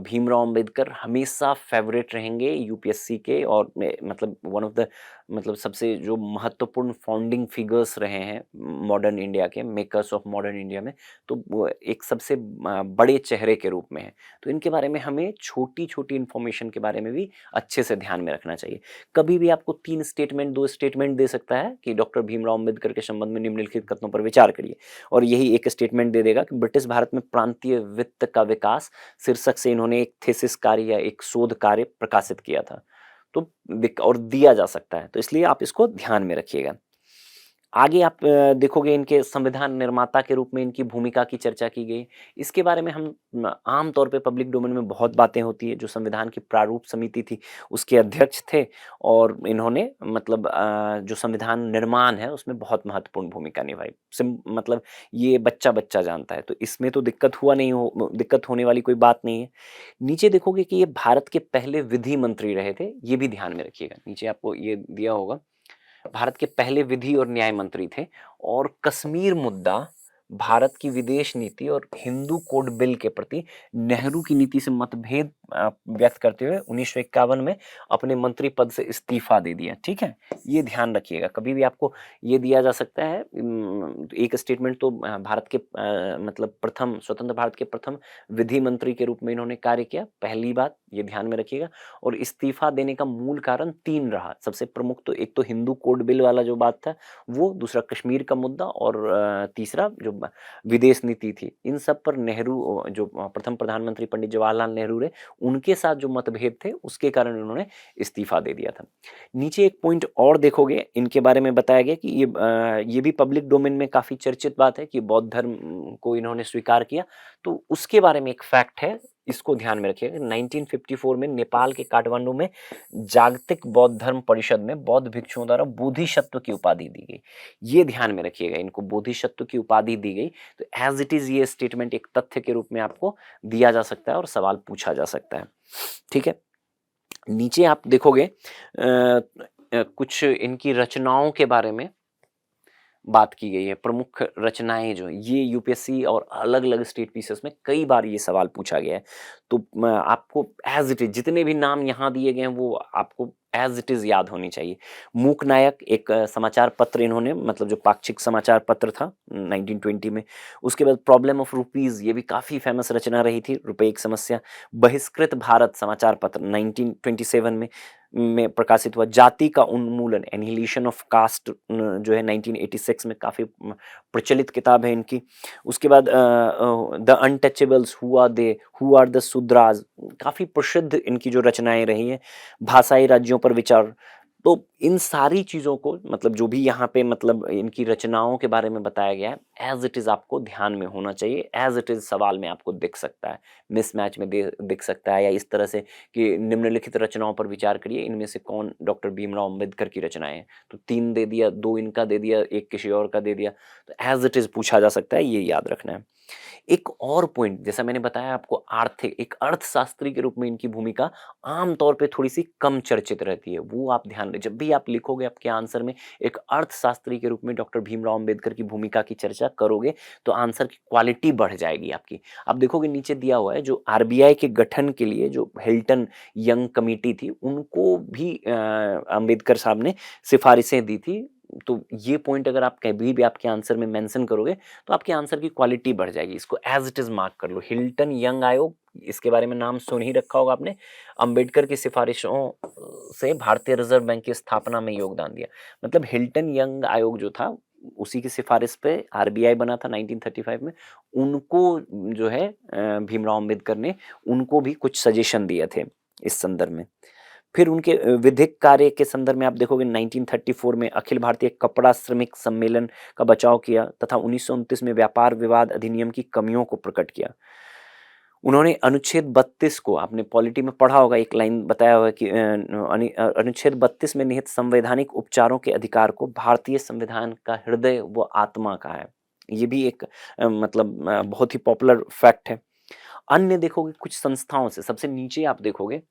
भीमराव अंबेडकर हमेशा फेवरेट रहेंगे यूपीएससी के, और मतलब वन ऑफ द मतलब सबसे जो महत्वपूर्ण फाउंडिंग फिगर्स रहे हैं मॉडर्न इंडिया के, मेकर्स ऑफ मॉडर्न इंडिया में, तो वो एक सबसे बड़े चेहरे के रूप में है। तो इनके बारे में हमें छोटी छोटी इन्फॉर्मेशन के बारे में भी अच्छे से ध्यान में रखना चाहिए। कभी भी आपको 3 स्टेटमेंट 2 स्टेटमेंट दे सकता है कि डॉक्टर भीमराव अंबेडकर के संबंध में निम्नलिखित कथनों पर विचार करिए, और यही एक स्टेटमेंट दे देगा कि ब्रिटिश भारत में प्रांतीय वित्त का विकास शीर्षक से इन्होंने एक थीसिस कार्य या एक शोध कार्य प्रकाशित किया था। तो और दिया जा सकता है, तो इसलिए आप इसको ध्यान में रखिएगा। आगे आप देखोगे इनके संविधान निर्माता के रूप में इनकी भूमिका की चर्चा की गई। इसके बारे में हम आम तौर पे पब्लिक डोमेन में बहुत बातें होती है। जो संविधान की प्रारूप समिति थी उसके अध्यक्ष थे, और इन्होंने मतलब जो संविधान निर्माण है उसमें बहुत महत्वपूर्ण भूमिका निभाई। मतलब ये बच्चा बच्चा जानता है, तो इसमें तो दिक्कत होने वाली कोई बात नहीं है। नीचे देखोगे कि ये भारत के पहले विधि मंत्री रहे थे, ये भी ध्यान में रखिएगा। नीचे आपको ये दिया होगा, भारत के पहले विधि और न्याय मंत्री थे, और कश्मीर मुद्दा, भारत की विदेश नीति और हिंदू कोड बिल के प्रति नेहरू की नीति से मतभेद व्यक्त करते हुए 1951 में अपने मंत्री पद से इस्तीफा दे दिया। ठीक है, ये ध्यान रखिएगा। कभी भी आपको ये दिया जा सकता है एक स्टेटमेंट, तो भारत के मतलब प्रथम स्वतंत्र भारत के प्रथम विधि मंत्री के रूप में इन्होंने कार्य किया, पहली बात ये ध्यान में रखिएगा। और इस्तीफा देने का मूल कारण 3 रहा। सबसे प्रमुख तो एक तो हिंदू कोड बिल वाला जो बात था वो, दूसरा कश्मीर का मुद्दा, और तीसरा जो विदेश नीति थी। इन सब पर नेहरू, जो प्रथम प्रधानमंत्री पंडित जवाहरलाल नेहरू रहे, उनके साथ जो मतभेद थे उसके कारण उन्होंने इस्तीफा दे दिया था। नीचे एक पॉइंट और देखोगे, इनके बारे में बताया गया कि ये भी पब्लिक डोमेन में काफी चर्चित बात है कि बौद्ध धर्म को इन्होंने स्वीकार किया। तो उसके बारे में एक फैक्ट है, इसको ध्यान में रखिएगा। 1954 में नेपाल के काठमांडू में जागतिक बौद्ध धर्म परिषद में बौद्ध भिक्षुओं द्वारा बोधिसत्व की उपाधि दी गई। ये ध्यान में रखिएगा, इनको बोधिसत्व की उपाधि दी गई। तो एज इट इज ये स्टेटमेंट एक तथ्य के रूप में आपको दिया जा सकता है और सवाल पूछा जा सकता है। ठीक है, नीचे आप देखोगे कुछ इनकी रचनाओं के बारे में बात की गई है। प्रमुख रचनाएं जो ये यूपीएससी और अलग अलग स्टेट पीसीएस में कई बार ये सवाल पूछा गया है। तो आपको एज इट इज जितने भी नाम यहाँ दिए गए हैं वो आपको एज इट इज याद होनी चाहिए। मूक नायक एक समाचार पत्र इन्होंने, मतलब जो पाक्षिक समाचार पत्र था 1920 में। उसके बाद प्रॉब्लम ऑफ रुपीज, ये भी काफी फेमस रचना रही थी, रुपए एक समस्या। बहिष्कृत भारत समाचार पत्र 1927 में। में प्रकाशित हुआ। जाति का उन्मूलन, एनिहिलेशन ऑफ कास्ट जो है 1986 में काफ़ी प्रचलित किताब है इनकी। उसके बाद the untouchables, who are they, who are the Shudras, काफ़ी प्रसिद्ध इनकी जो रचनाएं रही हैं। भाषाई राज्यों पर विचार। तो इन सारी चीज़ों को मतलब जो भी यहाँ पे मतलब इनकी रचनाओं के बारे में बताया गया है एज इट इज़ आपको ध्यान में होना चाहिए, एज इट इज़ सवाल में आपको दिख सकता है, मिसमैच में दिख सकता है, या इस तरह से कि निम्नलिखित रचनाओं पर विचार करिए, इनमें से कौन डॉक्टर भीमराव अंबेडकर की रचनाएं हैं, तो 3 दे दिया, 2 इनका दे दिया, 1 किसी और का दे दिया, तो एज इट इज़ पूछा जा सकता है, ये याद रखना है। एक और पॉइंट, जैसा मैंने बताया आपको, आर्थिक, एक अर्थशास्त्री के रूप में इनकी भूमिका आमतौर पे थोड़ी-सी कम चर्चित रहती है, वो आप ध्यान दें। जब भी आप लिखोगे आपके आंसर में एक अर्थशास्त्री के रूप में डॉक्टर भीमराव अंबेडकर की भूमिका की चर्चा करोगे, तो आंसर की क्वालिटी बढ़ जाएगी आपकी। आप देखोगे नीचे दिया हुआ है, जो आरबीआई के गठन के लिए जो हिल्टन यंग कमिटी थी, उनको भी अंबेडकर साहब ने सिफारिशें दी थी। तो ये पॉइंट अगर आप कभी भी आपके आंसर में मेंशन करोगे, तो आपके आंसर की क्वालिटी बढ़ जाएगी। इसको एज इट इज मार्क कर लो। हिल्टन यंग आयोग, इसके बारे में नाम सुन ही रखा होगा आपने। अंबेडकर की सिफारिशों से भारतीय रिजर्व बैंक की स्थापना में योगदान दिया। मतलब हिल्टन यंग आयोग जो था, उसी की सिफारिश पे आरबीआई बना था 1935 में। उनको जो है भीमराव अंबेडकर ने उनको भी कुछ सजेशन दिए थे इस संदर्भ में। फिर उनके विधिक कार्य के संदर्भ में आप देखोगे 1934 में अखिल भारतीय कपड़ा श्रमिक सम्मेलन का बचाव किया तथा 1929 में व्यापार विवाद अधिनियम की कमियों को प्रकट किया। उन्होंने अनुच्छेद 32 को, आपने पॉलिटी में पढ़ा होगा, एक लाइन बताया हुआ है कि अनुच्छेद 32 में निहित संवैधानिक उपचारों के अधिकार को भारतीय संविधान का हृदय व आत्मा कहा है। ये भी एक मतलब बहुत ही पॉपुलर फैक्ट है। अन्य देखोगे कुछ संस्थाओं से, सबसे नीचे आप देखोगे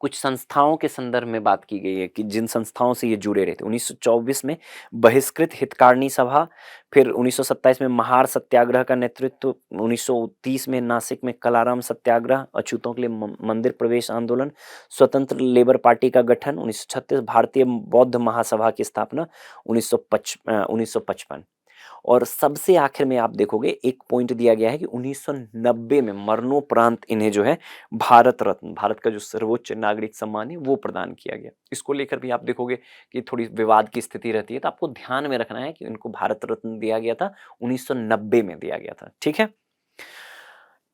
कुछ संस्थाओं के संदर्भ में बात की गई है कि जिन संस्थाओं से ये जुड़े रहे थे। 1924 में बहिष्कृत हितकारिणी सभा, फिर 1927 में महार सत्याग्रह का नेतृत्व, 1930 में नासिक में कलाराम सत्याग्रह, अछूतों के लिए मंदिर प्रवेश आंदोलन, स्वतंत्र लेबर पार्टी का गठन, 1936 भारतीय बौद्ध महासभा की स्थापना, 1955। और सबसे आखिर में आप देखोगे एक पॉइंट दिया गया है कि 1990 में मरणोपरांत इन्हें जो है भारत रत्न, भारत का जो सर्वोच्च नागरिक सम्मान है, वो प्रदान किया गया। इसको लेकर भी आप देखोगे कि थोड़ी विवाद की स्थिति रहती है, तो आपको ध्यान में रखना है कि इनको भारत रत्न दिया गया था, 1990 में दिया गया था। ठीक है।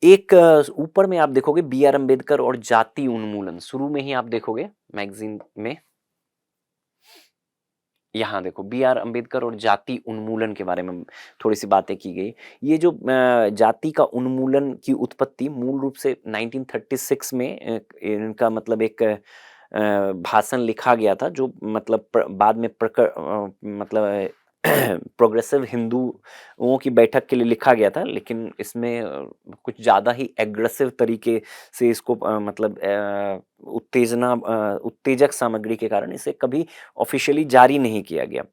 एक ऊपर में आप देखोगे बी आर अम्बेडकर और जाति उन्मूलन, शुरू में ही आप देखोगे मैगजीन में, यहाँ देखो बी आर अम्बेडकर और जाति उन्मूलन के बारे में थोड़ी सी बातें की गई। ये जो जाति का उन्मूलन की उत्पत्ति मूल रूप से 1936 में इनका मतलब एक भाषण लिखा गया था, जो मतलब बाद में मतलब प्रोग्रेसिव हिंदुओं की बैठक के लिए लिखा गया था, लेकिन इसमें कुछ ज़्यादा ही एग्रेसिव तरीके से इसको मतलब उत्तेजक सामग्री के कारण इसे कभी ऑफिशियली जारी नहीं किया गया।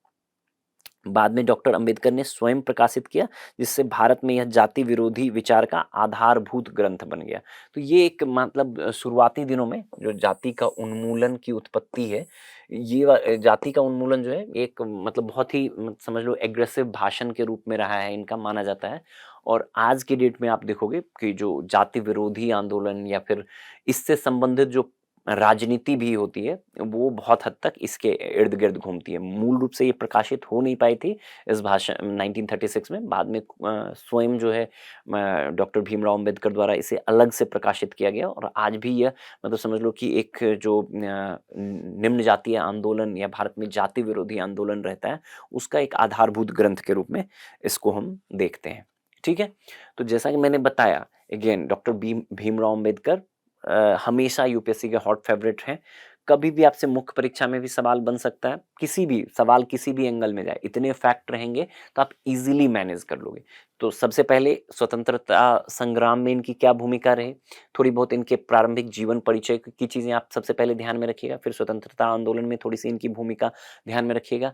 बाद में डॉक्टर अंबेडकर ने स्वयं प्रकाशित किया, जिससे भारत में यह जाति विरोधी विचार का आधारभूत ग्रंथ बन गया। तो ये एक मतलब शुरुआती दिनों में जो जाति का उन्मूलन की उत्पत्ति है, जाति का उन्मूलन जो है एक मतलब बहुत ही समझ लो एग्रेसिव भाषण के रूप में रहा है इनका, माना जाता है। और आज की डेट में आप देखोगे कि जो जाति विरोधी आंदोलन या फिर इससे संबंधित जो राजनीति भी होती है, वो बहुत हद तक इसके इर्द-गिर्द घूमती है। मूल रूप से ये प्रकाशित हो नहीं पाई थी इस भाषण 1936 में, बाद में स्वयं जो है डॉक्टर भीमराव अंबेडकर द्वारा इसे अलग से प्रकाशित किया गया, और आज भी यह मतलब समझ लो कि एक जो निम्न जातीय आंदोलन या भारत में जाति विरोधी आंदोलन रहता है, उसका एक आधारभूत ग्रंथ के रूप में इसको हम देखते हैं। ठीक है? तो जैसा कि मैंने बताया, अगेन डॉक्टर भीमराव अंबेडकर हमेशा यूपीएससी के हॉट फेवरेट हैं। कभी भी आपसे मुख्य परीक्षा में भी सवाल बन सकता है, किसी भी सवाल किसी भी एंगल में जाए, इतने फैक्ट रहेंगे तो आप इजीली मैनेज कर लोगे। तो सबसे पहले स्वतंत्रता संग्राम में इनकी क्या भूमिका रही, थोड़ी बहुत इनके प्रारंभिक जीवन परिचय की चीजें आप सबसे पहले ध्यान में रखिएगा। फिर स्वतंत्रता आंदोलन में थोड़ी सी इनकी भूमिका ध्यान में रखिएगा।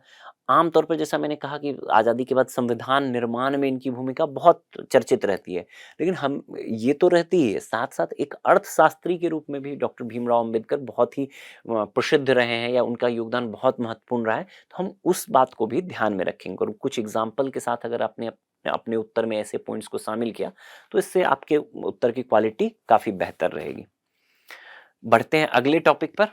आमतौर पर जैसा मैंने कहा कि आज़ादी के बाद संविधान निर्माण में इनकी भूमिका बहुत चर्चित रहती है, लेकिन हम ये तो रहती है, साथ साथ एक अर्थशास्त्री के रूप में भी डॉक्टर भीमराव अंबेडकर बहुत ही प्रसिद्ध रहे हैं, या उनका योगदान बहुत महत्वपूर्ण रहा है। तो हम उस बात को भी ध्यान में रखेंगे, और कुछ एग्जाम्पल के साथ अगर आपने अपने उत्तर में ऐसे पॉइंट्स को शामिल किया, तो इससे आपके उत्तर की क्वालिटी काफ़ी बेहतर रहेगी। बढ़ते हैं अगले टॉपिक पर।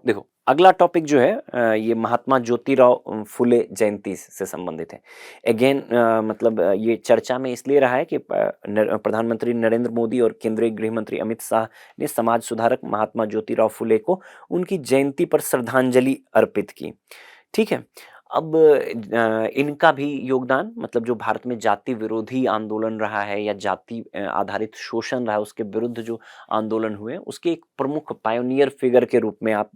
देखो अगला टॉपिक जो है ये महात्मा ज्योतिराव फुले जयंती से संबंधित है। अगेन मतलब ये चर्चा में इसलिए रहा है कि प्रधानमंत्री नरेंद्र मोदी और केंद्रीय गृह मंत्री अमित शाह ने समाज सुधारक महात्मा ज्योतिराव फुले को उनकी जयंती पर श्रद्धांजलि अर्पित की। ठीक है। अब इनका भी योगदान मतलब जो भारत में जाति विरोधी आंदोलन रहा है या जाति आधारित शोषण रहा है उसके विरुद्ध जो आंदोलन हुए उसके एक प्रमुख पायोनियर फिगर के रूप में आप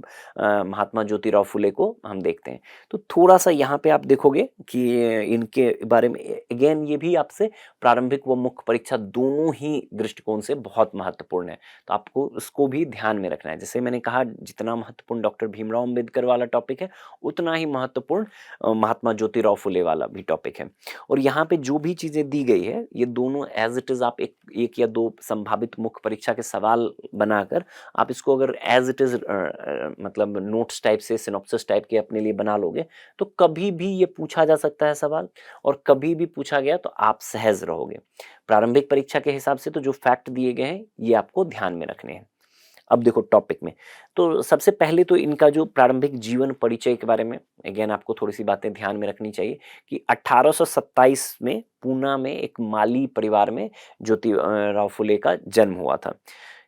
महात्मा ज्योतिराव फुले को हम देखते हैं। तो थोड़ा सा यहाँ पे आप देखोगे कि इनके बारे में अगेन ये भी आपसे प्रारंभिक व मुख्य परीक्षा दोनों ही दृष्टिकोण से बहुत महत्वपूर्ण है, तो आपको उसको भी ध्यान में रखना है। जैसे मैंने कहा जितना महत्वपूर्ण डॉक्टर भीमराव अंबेडकर वाला टॉपिक है उतना ही महत्वपूर्ण महात्मा ज्योतिराव फुले वाला भी टॉपिक है। और यहाँ पे जो भी चीजें दी गई है ये दोनों एज इट इज आप एक या दो संभावित मुख्य परीक्षा के सवाल बनाकर आप इसको अगर एज इट इज मतलब नोट्स टाइप से सिनॉप्सिस टाइप के अपने लिए बना लोगे तो कभी भी ये पूछा जा सकता है सवाल, और कभी भी पूछा गया तो आप सहज रहोगे। प्रारंभिक परीक्षा के हिसाब से तो जो फैक्ट दिए गए हैं ये आपको ध्यान में रखने हैं। अब देखो टॉपिक में, तो सबसे पहले तो इनका जो प्रारंभिक जीवन परिचय के बारे में अगेन आपको थोड़ी सी बातें ध्यान में रखनी चाहिए कि 1827 में पूना में एक माली परिवार में ज्योतिराव फुले का जन्म हुआ था।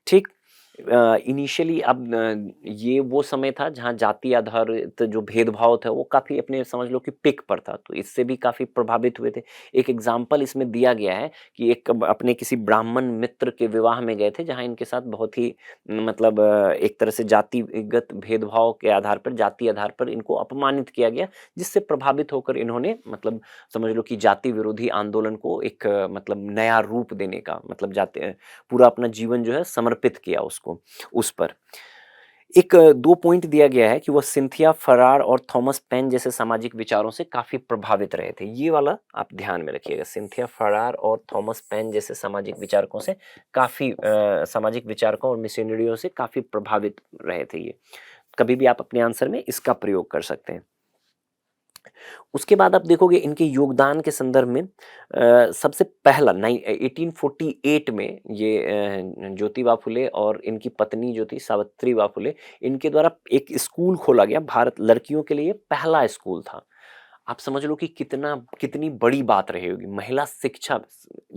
ठीक। इनिशियली अब ये वो समय था जहाँ जाति आधारित जो भेदभाव था वो काफ़ी अपने समझ लो कि पीक पर था, तो इससे भी काफ़ी प्रभावित हुए थे। एक एग्जाम्पल इसमें दिया गया है कि एक अपने किसी ब्राह्मण मित्र के विवाह में गए थे जहाँ इनके साथ बहुत ही मतलब एक तरह से जातिगत भेदभाव के आधार पर जाति आधार पर इनको अपमानित किया गया, जिससे प्रभावित होकर इन्होंने मतलब समझ लो कि जाति विरोधी आंदोलन को एक मतलब नया रूप देने का मतलब जाति पूरा अपना जीवन जो है समर्पित किया उसको उस पर। एक दो पॉइंट दिया गया है कि वह सिंथिया फरार और थॉमस पेन जैसे सामाजिक विचारों से काफी प्रभावित रहे थे। ये वाला आप ध्यान में रखिएगा, सिंथिया फरार और थॉमस पेन जैसे सामाजिक विचारकों से काफी सामाजिक विचारकों और मिशनरियों से काफी प्रभावित रहे थे। ये कभी भी आप अपने आंसर में इसका प्रयोग कर सकते हैं। उसके बाद आप देखोगे इनके योगदान के संदर्भ में सबसे पहला 1848 में ये ज्योतिबा फुले और इनकी पत्नी जो थी सावित्रीबा फुले, इनके द्वारा एक स्कूल खोला गया भारत लड़कियों के लिए पहला स्कूल था। आप समझ लो कि कितनी बड़ी बात रही होगी महिला शिक्षा।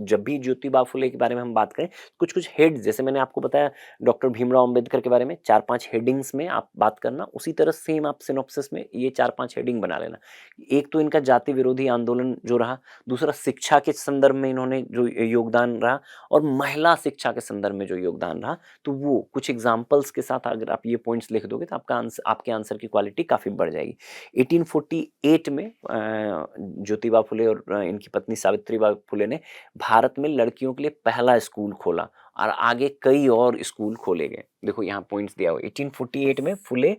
जब भी ज्योतिबा फुले के बारे में हम बात करें कुछ कुछ हेड, जैसे मैंने आपको बताया डॉक्टर भीमराव अंबेडकर के बारे में 4-5 हेडिंग्स में आप बात करना, उसी तरह सेम आप सिनॉप्सिस में ये 4-5 हेडिंग बना लेना। एक तो इनका जाति विरोधी आंदोलन जो रहा, दूसरा शिक्षा के संदर्भ में इन्होंने जो योगदान रहा, और महिला शिक्षा के संदर्भ में जो योगदान रहा, तो वो कुछ एग्जाम्पल्स के साथ अगर आप ये पॉइंट्स लिख दोगे तो आपके आंसर की क्वालिटी काफी बढ़ जाएगी। 1848 में ज्योतिबा फुले और इनकी पत्नी सावित्रीबाई फुले ने भारत में लड़कियों के लिए पहला स्कूल खोला और आगे कई और स्कूल खोले गए। देखो यहाँ पॉइंट्स दिया हुआ 1848 में फुले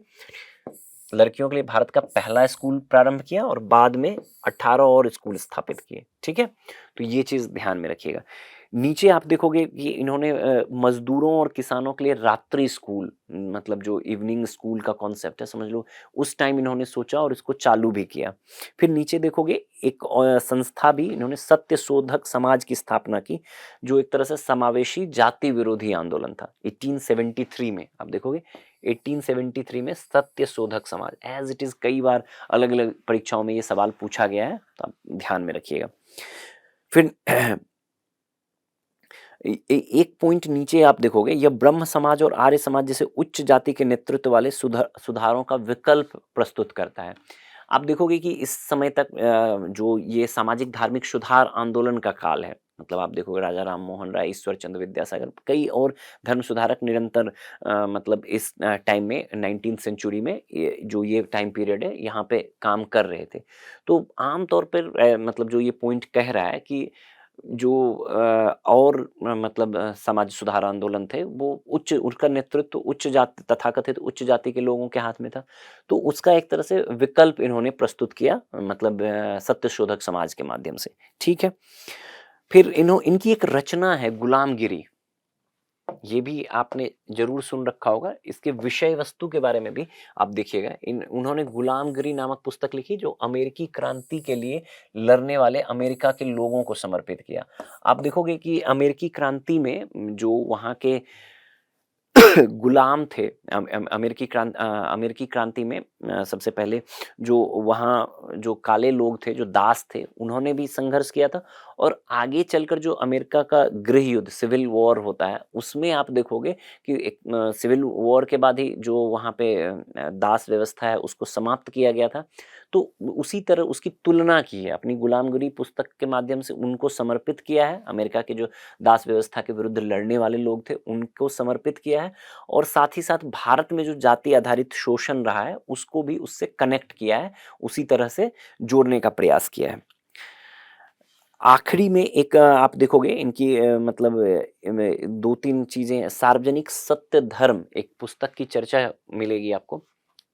लड़कियों के लिए भारत का पहला स्कूल प्रारंभ किया और बाद में 18 और स्कूल स्थापित किए। ठीक है, तो ये चीज ध्यान में रखिएगा। नीचे आप देखोगे कि इन्होंने मजदूरों और किसानों के लिए रात्रि स्कूल मतलब जो इवनिंग स्कूल का कॉन्सेप्ट है समझ लो, उस टाइम इन्होंने सोचा और इसको चालू भी किया। फिर नीचे देखोगे एक संस्था भी इन्होंने सत्य शोधक समाज की स्थापना की, जो एक तरह से समावेशी जाति विरोधी आंदोलन था। 1873 में आप देखोगे 1873 में सत्य शोधक समाज, एज इट इज कई बार अलग अलग परीक्षाओं में ये सवाल पूछा गया है, तो आप ध्यान में रखिएगा। फिर एक पॉइंट नीचे आप देखोगे, यह ब्रह्म समाज और आर्य समाज जैसे उच्च जाति के नेतृत्व वाले सुधारों का विकल्प प्रस्तुत करता है। आप देखोगे कि इस समय तक जो ये सामाजिक धार्मिक सुधार आंदोलन का काल है, मतलब आप देखोगे राजा राम मोहन राय, ईश्वर चंद्र विद्यासागर, कई और धर्म सुधारक निरंतर मतलब इस टाइम में 19th सेंचुरी में ये टाइम पीरियड है यहाँ पे काम कर रहे थे। तो आमतौर पर मतलब जो ये पॉइंट कह रहा है कि जो और मतलब समाज सुधार आंदोलन थे वो उसका नेतृत्व उच्च जाति तथाकथित उच्च जाति के लोगों के हाथ में था, तो उसका एक तरह से विकल्प इन्होंने प्रस्तुत किया मतलब सत्य शोधक समाज के माध्यम से। ठीक है, फिर इनकी एक रचना है गुलामगिरी। ये भी आपने जरूर सुन रखा होगा। इसके विषय वस्तु के बारे में भी आप देखिएगा। इन उन्होंने गुलामगिरी नामक पुस्तक लिखी जो अमेरिकी क्रांति के लिए लड़ने वाले अमेरिका के लोगों को समर्पित किया। आप देखोगे कि अमेरिकी क्रांति में जो वहाँ के गुलाम थे, अमेरिकी क्रांति में सबसे पहले जो वहाँ जो काले लोग थे, जो दास थे, उन्होंने भी संघर्ष किया था। और आगे चलकर जो अमेरिका का गृह युद्ध, सिविल वॉर होता है, उसमें आप देखोगे कि एक सिविल वॉर के बाद ही जो वहाँ पे दास व्यवस्था है उसको समाप्त किया गया था। तो उसी तरह उसकी तुलना की है, अपनी गुलामगिरी पुस्तक के माध्यम से उनको समर्पित किया है। अमेरिका के जो दास व्यवस्था के विरुद्ध लड़ने वाले लोग थे उनको समर्पित किया है। और साथ ही साथ भारत में जो जाति आधारित शोषण रहा है उसको भी उससे कनेक्ट किया है, उसी तरह से जोड़ने का प्रयास किया है। आखिरी में एक आप देखोगे इनकी मतलब 2-3 चीज़ें, सार्वजनिक सत्य धर्म एक पुस्तक की चर्चा मिलेगी आपको।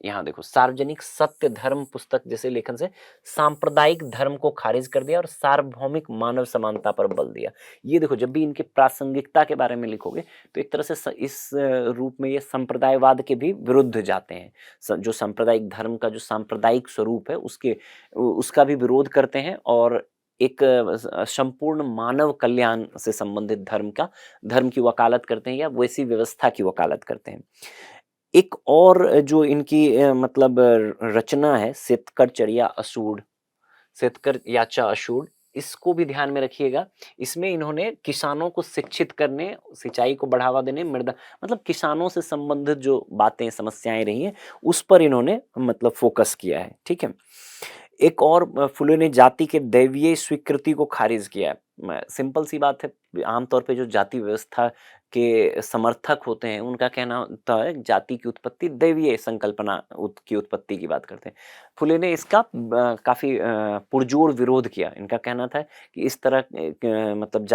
यहाँ देखो, सार्वजनिक सत्य धर्म पुस्तक जैसे लेखन से सांप्रदायिक धर्म को खारिज कर दिया और सार्वभौमिक मानव समानता पर बल दिया। ये देखो, जब भी इनके प्रासंगिकता के बारे में लिखोगे तो एक तरह से इस रूप में ये संप्रदायवाद के भी विरुद्ध जाते हैं। जो सांप्रदायिक धर्म का जो सांप्रदायिक स्वरूप है उसका भी विरोध करते हैं और एक संपूर्ण मानव कल्याण से संबंधित धर्म की वकालत करते हैं या वैसी व्यवस्था की वकालत करते हैं। एक और जो इनकी मतलब रचना है, श्वेतकर याचा अशूड, इसको भी ध्यान में रखिएगा। इसमें इन्होंने किसानों को शिक्षित करने, सिंचाई को बढ़ावा देने, मृदा मतलब किसानों से संबंधित जो बातें, समस्याएं रही हैं, उस पर इन्होंने मतलब फोकस किया है। ठीक है। एक और फुले ने जाति के दैवीय स्वीकृति को खारिज किया है। सिंपल सी बात है, आमतौर पे जो जाति व्यवस्था के समर्थक होते हैं उनका कहना होता है जाति की उत्पत्ति दैवीय संकल्पना की उत्पत्ति की बात करते हैं। फुले ने इसका काफी पुरजोर विरोध किया। इनका कहना था कि इस तरह मतलब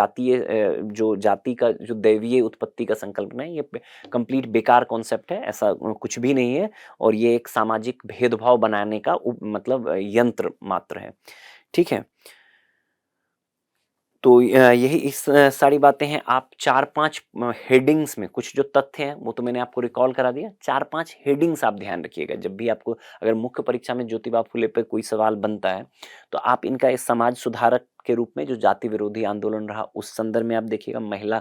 जो जाति का जो दैवीय उत्पत्ति का संकल्पना है, ये कंप्लीट बेकार कॉन्सेप्ट है, ऐसा कुछ भी नहीं है और ये एक सामाजिक भेदभाव बनाने का मतलब यंत्र मात्र है। ठीक है। तो यही इस सारी बातें हैं। आप 4-5 हेडिंग्स में कुछ जो तथ्य हैं वो तो मैंने आपको रिकॉल करा दिया। 4-5 हेडिंग्स आप ध्यान रखिएगा जब भी आपको अगर मुख्य परीक्षा में ज्योतिबा फुले पे कोई सवाल बनता है तो आप इनका इस समाज सुधारक के रूप में जो जाति विरोधी आंदोलन रहा उस संदर्भ में आप देखिएगा,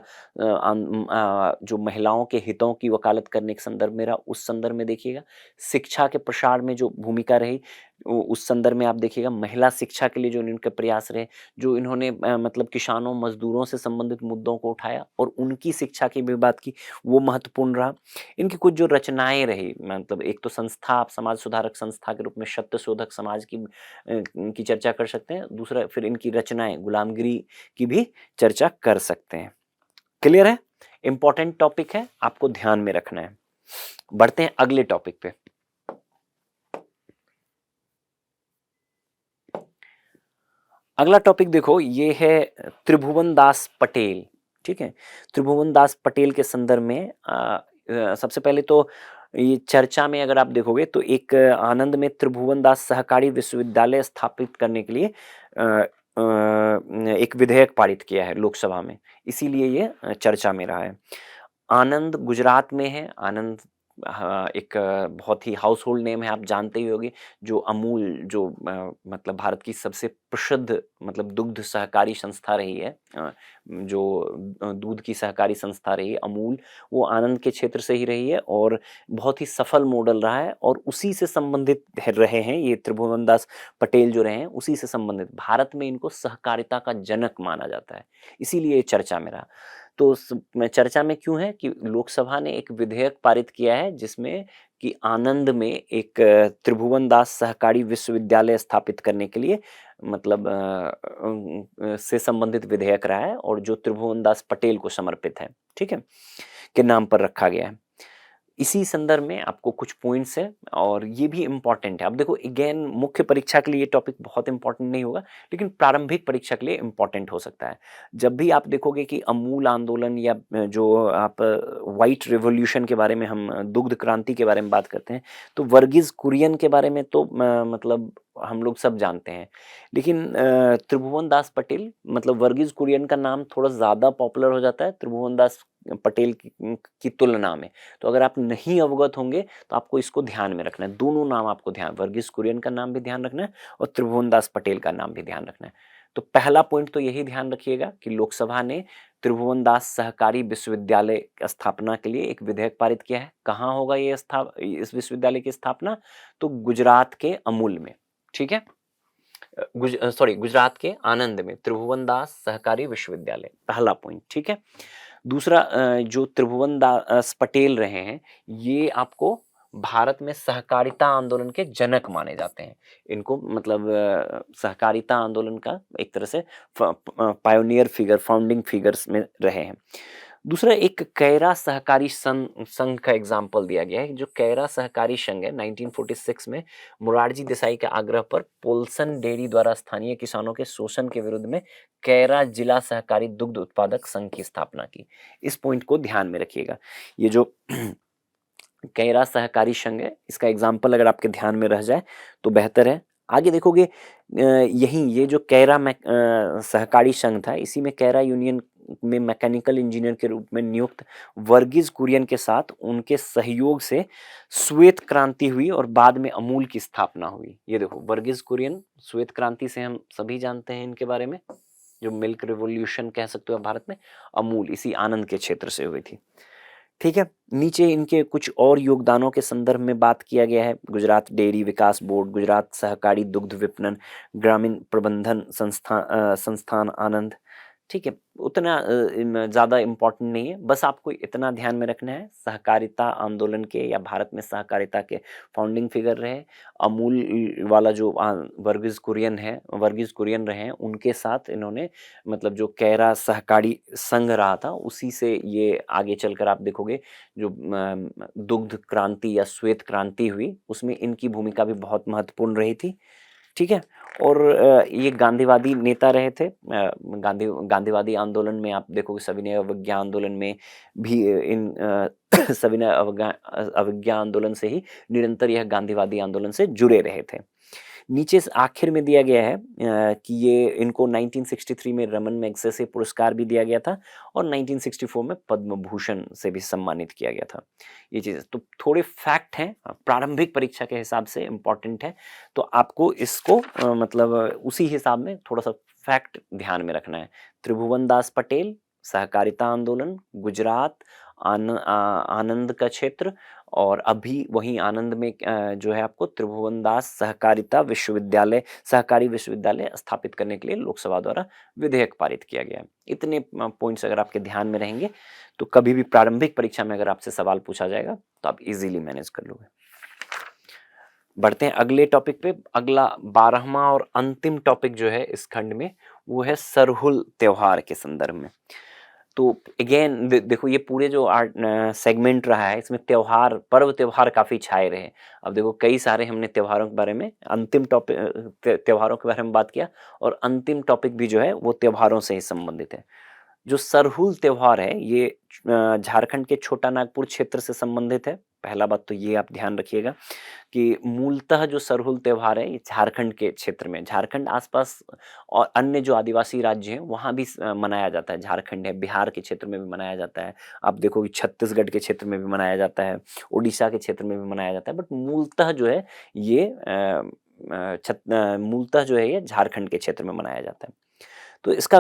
जो महिलाओं के हितों की वकालत करने के संदर्भ में रहा उस संदर्भ में देखिएगा, शिक्षा के प्रसार में जो भूमिका रही उस संदर्भ में आप देखिएगा, महिला शिक्षा के लिए जो इनके प्रयास रहे, जो इन्होंने मतलब किसानों मजदूरों से संबंधित मुद्दों को उठाया और उनकी शिक्षा की भी बात की, वो महत्वपूर्ण रहा। इनकी कुछ जो रचनाएं रही, मतलब एक तो संस्था, आप समाज सुधारक संस्था के रूप में सत्य शोधक समाज की चर्चा कर सकते हैं। दूसरा फिर इनकी रचनाएं गुलामगिरी की भी चर्चा कर सकते हैं। क्लियर है? इंपॉर्टेंट टॉपिक है, आपको ध्यान में रखना है। बढ़ते हैं अगले टॉपिक पे। अगला टॉपिक देखो, ये है त्रिभुवन दास पटेल। ठीक है। त्रिभुवन दास पटेल के संदर्भ में सबसे पहले तो ये चर्चा में अगर आप देखोगे तो एक आनंद में त्रिभुवन दास सहकारी विश्वविद्यालय स्थापित करने के लिए एक विधेयक पारित किया है लोकसभा में, इसीलिए ये चर्चा में रहा है। आनंद गुजरात में है। आनंद एक बहुत ही हाउस होल्ड नेम है, आप जानते ही होंगे। जो अमूल जो मतलब भारत की सबसे प्रसिद्ध मतलब दुग्ध सहकारी संस्था रही है, जो दूध की सहकारी संस्था रही है अमूल, वो आनंद के क्षेत्र से ही रही है और बहुत ही सफल मॉडल रहा है और उसी से संबंधित रहे हैं ये त्रिभुवन दास पटेल जो रहे हैं, उसी से संबंधित। भारत में इनको सहकारिता का जनक माना जाता है, इसीलिए चर्चा में रहा। तो चर्चा में क्यों है कि लोकसभा ने एक विधेयक पारित किया है जिसमें कि आनंद में एक त्रिभुवन दास सहकारी विश्वविद्यालय स्थापित करने के लिए मतलब से संबंधित विधेयक रहा है और जो त्रिभुवन दास पटेल को समर्पित है, ठीक है, के नाम पर रखा गया है। इसी संदर्भ में आपको कुछ पॉइंट्स है और ये भी इम्पॉर्टेंट है। अब देखो अगेन, मुख्य परीक्षा के लिए ये टॉपिक बहुत इंपॉर्टेंट नहीं होगा लेकिन प्रारंभिक परीक्षा के लिए इम्पॉर्टेंट हो सकता है। जब भी आप देखोगे कि अमूल आंदोलन या जो आप व्हाइट रिवॉल्यूशन के बारे में, हम दुग्ध क्रांति के बारे में बात करते हैं, तो वर्गीज कुरियन के बारे में तो मतलब हम लोग सब जानते हैं, लेकिन त्रिभुवन दास पटेल मतलब वर्गीज कुरियन का नाम थोड़ा ज़्यादा पॉपुलर हो जाता है। त्रिभुवन दास पटेल की तुलना में। तो अगर आप नहीं अवगत होंगे तो आपको इसको ध्यान में रखना है, दोनों नाम आपको ध्यान, वर्गीज कुरियन का नाम भी ध्यान रखना है और त्रिभुवनदास पटेल का नाम भी ध्यान रखना है। तो पहला पॉइंट तो यही ध्यान रखिएगा कि लोकसभा ने त्रिभुवनदास सहकारी विश्वविद्यालय की स्थापना के लिए एक विधेयक पारित किया है। कहाँ होगा ये इस विश्वविद्यालय की स्थापना? तो गुजरात के अमूल में, ठीक है, गुजरात के आनंद में त्रिभुवनदास सहकारी विश्वविद्यालय, पहला पॉइंट, ठीक है। दूसरा, जो त्रिभुवनदास पटेल रहे हैं ये आपको भारत में सहकारिता आंदोलन के जनक माने जाते हैं। इनको मतलब सहकारिता आंदोलन का एक तरह से पायोनियर फिगर, फाउंडिंग फिगर्स में रहे हैं। दूसरा, एक कैरा सहकारी संघ का एग्जाम्पल दिया गया है। जो कैरा सहकारी संघ है 1946 में मोरारजी देसाई के आग्रह पर पोल्सन डेयरी द्वारा स्थानीय किसानों के शोषण के विरुद्ध में कैरा जिला सहकारी दुग्ध उत्पादक संघ की स्थापना की। इस पॉइंट को ध्यान में रखिएगा। ये जो कैरा सहकारी संघ है इसका एग्जाम्पल अगर आपके ध्यान में रह जाए तो बेहतर है। आगे देखोगे यही ये जो कैरा सहकारी संघ था, इसी में कैरा यूनियन में मैकेनिकल इंजीनियर के रूप में नियुक्त वर्गीज कुरियन के साथ उनके सहयोग से श्वेत क्रांति हुई और बाद में अमूल की स्थापना हुई। ये देखो वर्गीज कुरियन, श्वेत क्रांति से हम सभी जानते हैं इनके बारे में, जो मिल्क रिवॉल्यूशन कह सकते हो भारत में, अमूल इसी आनंद के क्षेत्र से हुई थी, ठीक है। नीचे इनके कुछ और योगदानों के संदर्भ में बात किया गया है। गुजरात डेयरी विकास बोर्ड, गुजरात सहकारी दुग्ध विपणन, ग्रामीण प्रबंधन संस्थान आनंद, ठीक है। उतना ज़्यादा इम्पोर्टेंट नहीं है, बस आपको इतना ध्यान में रखना है सहकारिता आंदोलन के या भारत में सहकारिता के फाउंडिंग फिगर रहे। अमूल वाला जो वर्गीज कुरियन रहे हैं, उनके साथ इन्होंने मतलब जो कैरा सहकारी संघ रहा था उसी से ये आगे चलकर आप देखोगे जो दुग्ध क्रांति या श्वेत क्रांति हुई उसमें इनकी भूमिका भी बहुत महत्वपूर्ण रही थी, ठीक है। और ये गांधीवादी नेता रहे थे। गांधीवादी आंदोलन में आप देखोगे सविनय अवज्ञा आंदोलन में भी इन सविनय अवज्ञा आंदोलन से ही निरंतर यह गांधीवादी आंदोलन से जुड़े रहे थे। नीचे आखिर में दिया गया है कि ये इनको 1963 में रमन मैग्सेसे पुरस्कार भी दिया गया था और 1964 में पद्म भूषण से भी सम्मानित किया गया था। ये चीज़ तो थोड़े फैक्ट हैं, प्रारंभिक परीक्षा के हिसाब से इम्पोर्टेंट है, तो आपको इसको मतलब उसी हिसाब में थोड़ा सा फैक्ट ध्यान में रखना है। त्रिभुवनदास पटेल, सहकारिता आंदोलन, गुजरात, आनंद का क्षेत्र, और अभी वहीं आनंद में जो है आपको त्रिभुवनदास सहकारी विश्वविद्यालय स्थापित करने के लिए लोकसभा द्वारा विधेयक पारित किया गया है। इतने पॉइंट्स अगर आपके ध्यान में रहेंगे तो कभी भी प्रारंभिक परीक्षा में अगर आपसे सवाल पूछा जाएगा तो आप इजीली मैनेज कर लोगे। बढ़ते हैं अगले टॉपिक पे। अगला 12वां और अंतिम टॉपिक जो है इस खंड में वो है सरहुल त्योहार के संदर्भ में। तो अगेन देखो ये पूरे जो सेगमेंट रहा है इसमें पर्व त्योहार काफी छाए रहे। अब देखो कई सारे हमने त्योहारों के बारे में, अंतिम टॉपिक त्योहारों के बारे में बात किया और अंतिम टॉपिक भी जो है वो त्योहारों से ही संबंधित है। जो सरहुल त्योहार है ये झारखंड के छोटा नागपुर क्षेत्र से संबंधित है। पहला बात तो ये आप ध्यान रखिएगा कि मूलतः जो सरहुल त्योहार है ये झारखंड के क्षेत्र में, झारखंड आसपास और अन्य जो आदिवासी राज्य हैं वहाँ भी मनाया जाता है। झारखंड है, बिहार के क्षेत्र में भी मनाया जाता है, आप देखो कि छत्तीसगढ़ के क्षेत्र में भी मनाया जाता है, उड़ीसा के क्षेत्र में भी मनाया जाता है, बट मूलतः जो है ये मूलतः जो है ये झारखंड के क्षेत्र में मनाया जाता है। तो इसका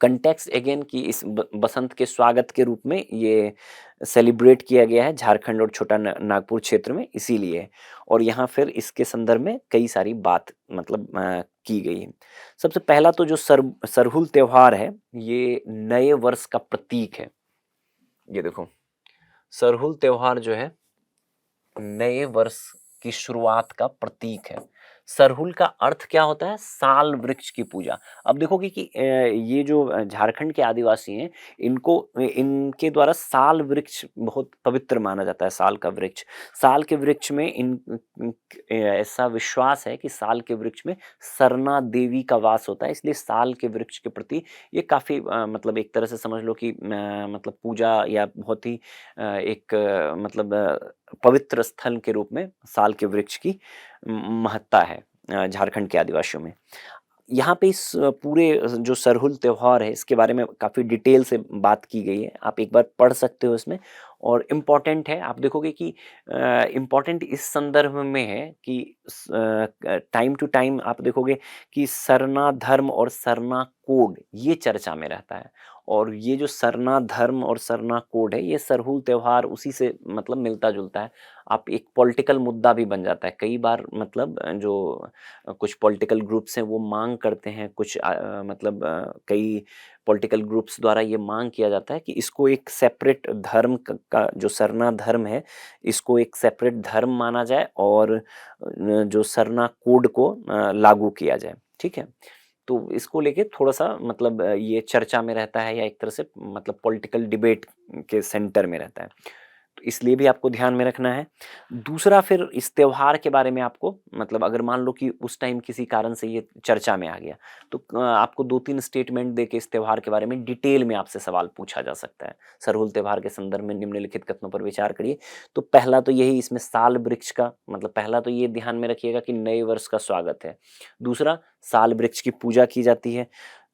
कंटेक्स्ट अगेन कि इस बसंत के स्वागत के रूप में ये सेलिब्रेट किया गया है झारखंड और छोटा नागपुर क्षेत्र में, इसीलिए। और यहाँ फिर इसके संदर्भ में कई सारी बात मतलब की गई है। सबसे पहला तो जो सरहुल त्योहार है ये नए वर्ष का प्रतीक है। ये देखो सरहुल त्योहार जो है नए वर्ष की शुरुआत का प्रतीक है। सरहुल का अर्थ क्या होता है? साल वृक्ष की पूजा। अब देखोगे कि ये जो झारखंड के आदिवासी हैं इनके द्वारा साल वृक्ष बहुत पवित्र माना जाता है। साल का वृक्ष, साल के वृक्ष में ऐसा विश्वास है कि साल के वृक्ष में सरना देवी का वास होता है, इसलिए साल के वृक्ष के प्रति ये काफी मतलब एक तरह से समझ लो कि मतलब पूजा या बहुत ही एक मतलब पवित्र स्थल के रूप में साल के वृक्ष की महत्ता है झारखंड के आदिवासियों में। यहाँ पे इस पूरे जो सरहुल त्योहार है इसके बारे में काफ़ी डिटेल से बात की गई है, आप एक बार पढ़ सकते हो इसमें। और इम्पॉर्टेंट है, आप देखोगे कि इम्पॉर्टेंट इस संदर्भ में है कि टाइम टू टाइम आप देखोगे कि सरना धर्म और सरना कोड ये चर्चा में रहता है। और ये जो सरना धर्म और सरना कोड है ये सरहुल त्योहार उसी से मतलब मिलता जुलता है। आप एक पॉलिटिकल मुद्दा भी बन जाता है कई बार, मतलब जो कुछ पॉलिटिकल ग्रुप्स हैं वो मांग करते हैं, कुछ मतलब कई पॉलिटिकल ग्रुप्स द्वारा ये मांग किया जाता है कि इसको एक सेपरेट धर्म का जो सरना धर्म है इसको एक सेपरेट धर्म माना जाए और जो सरना कोड को लागू किया जाए। ठीक है, तो इसको लेके थोड़ा सा मतलब ये चर्चा में रहता है या एक तरह से मतलब पॉलिटिकल डिबेट के सेंटर में रहता है, तो इसलिए भी आपको ध्यान में रखना है। दूसरा, फिर इस त्योहार के बारे में आपको मतलब अगर मान लो कि उस टाइम किसी कारण से ये चर्चा में आ गया, तो आपको 2-3 स्टेटमेंट दे के इस त्योहार के बारे में डिटेल में आपसे सवाल पूछा जा सकता है। सरहुल त्योहार के संदर्भ में निम्नलिखित कथनों पर विचार करिए। तो पहला तो यही इसमें साल वृक्ष का मतलब पहला तो ये ध्यान में रखिएगा कि नए वर्ष का स्वागत है। दूसरा, साल वृक्ष की पूजा की जाती है।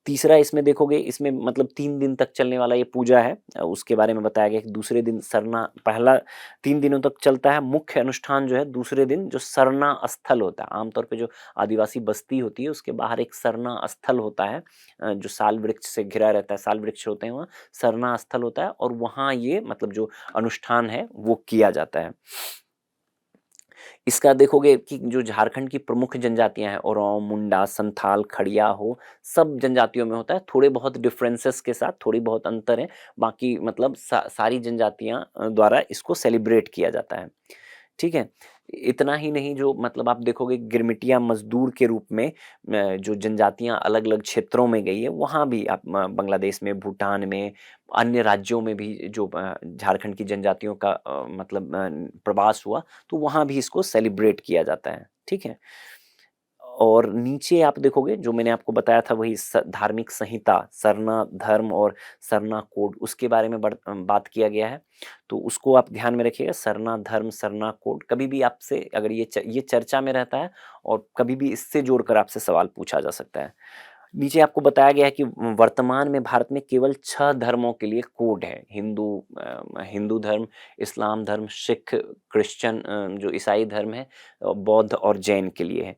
तीसरा, इसमें देखोगे इसमें मतलब 3 दिन तक चलने वाला ये पूजा है, उसके बारे में बताया गया कि दूसरे दिन सरना पहला 3 दिनों तक चलता है। मुख्य अनुष्ठान जो है दूसरे दिन जो सरना स्थल होता है, आमतौर पे जो आदिवासी बस्ती होती है उसके बाहर एक सरना स्थल होता है, जो साल वृक्ष से घिरा रहता है, साल वृक्ष होते हैं वहाँ, सरना स्थल होता है और वहाँ ये मतलब जो अनुष्ठान है वो किया जाता है। इसका देखोगे कि जो झारखंड की प्रमुख जनजातियां हैं, ओरांव, मुंडा, संथाल, खड़िया हो, सब जनजातियों में होता है, थोड़े बहुत डिफरेंसेस के साथ, थोड़ी बहुत अंतर है, बाकी मतलब सारी जनजातियां द्वारा इसको सेलिब्रेट किया जाता है। ठीक है, इतना ही नहीं, जो मतलब आप देखोगे गिरमिटिया मजदूर के रूप में जो जनजातियां अलग अलग क्षेत्रों में गई है, वहाँ भी आप बांग्लादेश में, भूटान में, अन्य राज्यों में भी जो झारखंड की जनजातियों का मतलब प्रवास हुआ, तो वहाँ भी इसको सेलिब्रेट किया जाता है। ठीक है, और नीचे आप देखोगे जो मैंने आपको बताया था वही धार्मिक संहिता, सरना धर्म और सरना कोड, उसके बारे में बात किया गया है। तो उसको आप ध्यान में रखिएगा, सरना धर्म सरना कोड कभी भी आपसे अगर ये चर्चा में रहता है और कभी भी इससे जोड़कर आपसे सवाल पूछा जा सकता है। नीचे आपको बताया गया है कि वर्तमान में भारत में केवल 6 धर्मों के लिए कोड है। हिंदू धर्म, इस्लाम धर्म, सिख, क्रिश्चियन जो ईसाई धर्म है, बौद्ध और जैन के लिए है।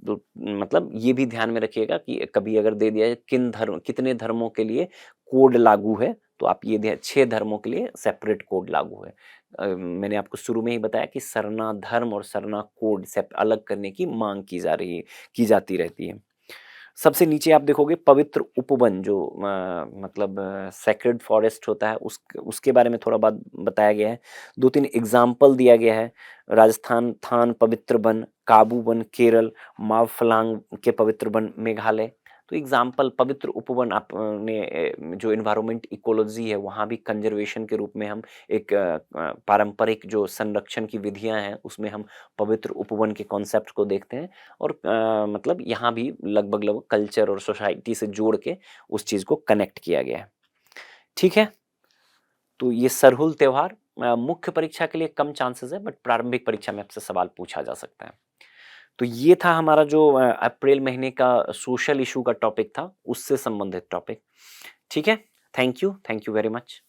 तो मतलब ये भी ध्यान में रखिएगा कि कभी अगर दे दिया जाए कितने धर्मों के लिए कोड लागू है, तो आप ये 6 धर्मों के लिए सेपरेट कोड लागू है। मैंने आपको शुरू में ही बताया कि सरना धर्म और सरना कोड से अलग करने की मांग की जाती रहती है। सबसे नीचे आप देखोगे पवित्र उपवन जो मतलब सेक्रेड फॉरेस्ट होता है, उसके बारे में थोड़ा बात बताया गया है। 2-3 एग्जाम्पल दिया गया है, राजस्थान थान पवित्र वन, काबू वन केरल, मावफलांग के पवित्र वन मेघालय। तो एग्जाम्पल पवित्र उपवन आपने जो इन्वायरमेंट इकोलॉजी है वहाँ भी कंजर्वेशन के रूप में हम एक पारंपरिक जो संरक्षण की विधियां हैं उसमें हम पवित्र उपवन के कॉन्सेप्ट को देखते हैं। और मतलब यहाँ भी लगभग लगभग कल्चर और सोसाइटी से जोड़ के उस चीज़ को कनेक्ट किया गया है। ठीक है, तो ये सरहुल त्योहार मुख्य परीक्षा के लिए कम चांसेस है, बट प्रारंभिक परीक्षा में आपसे सवाल पूछा जा सकता है। तो ये था हमारा जो अप्रैल महीने का सोशल इशू का टॉपिक था, उससे संबंधित टॉपिक। ठीक है, थैंक यू वेरी मच।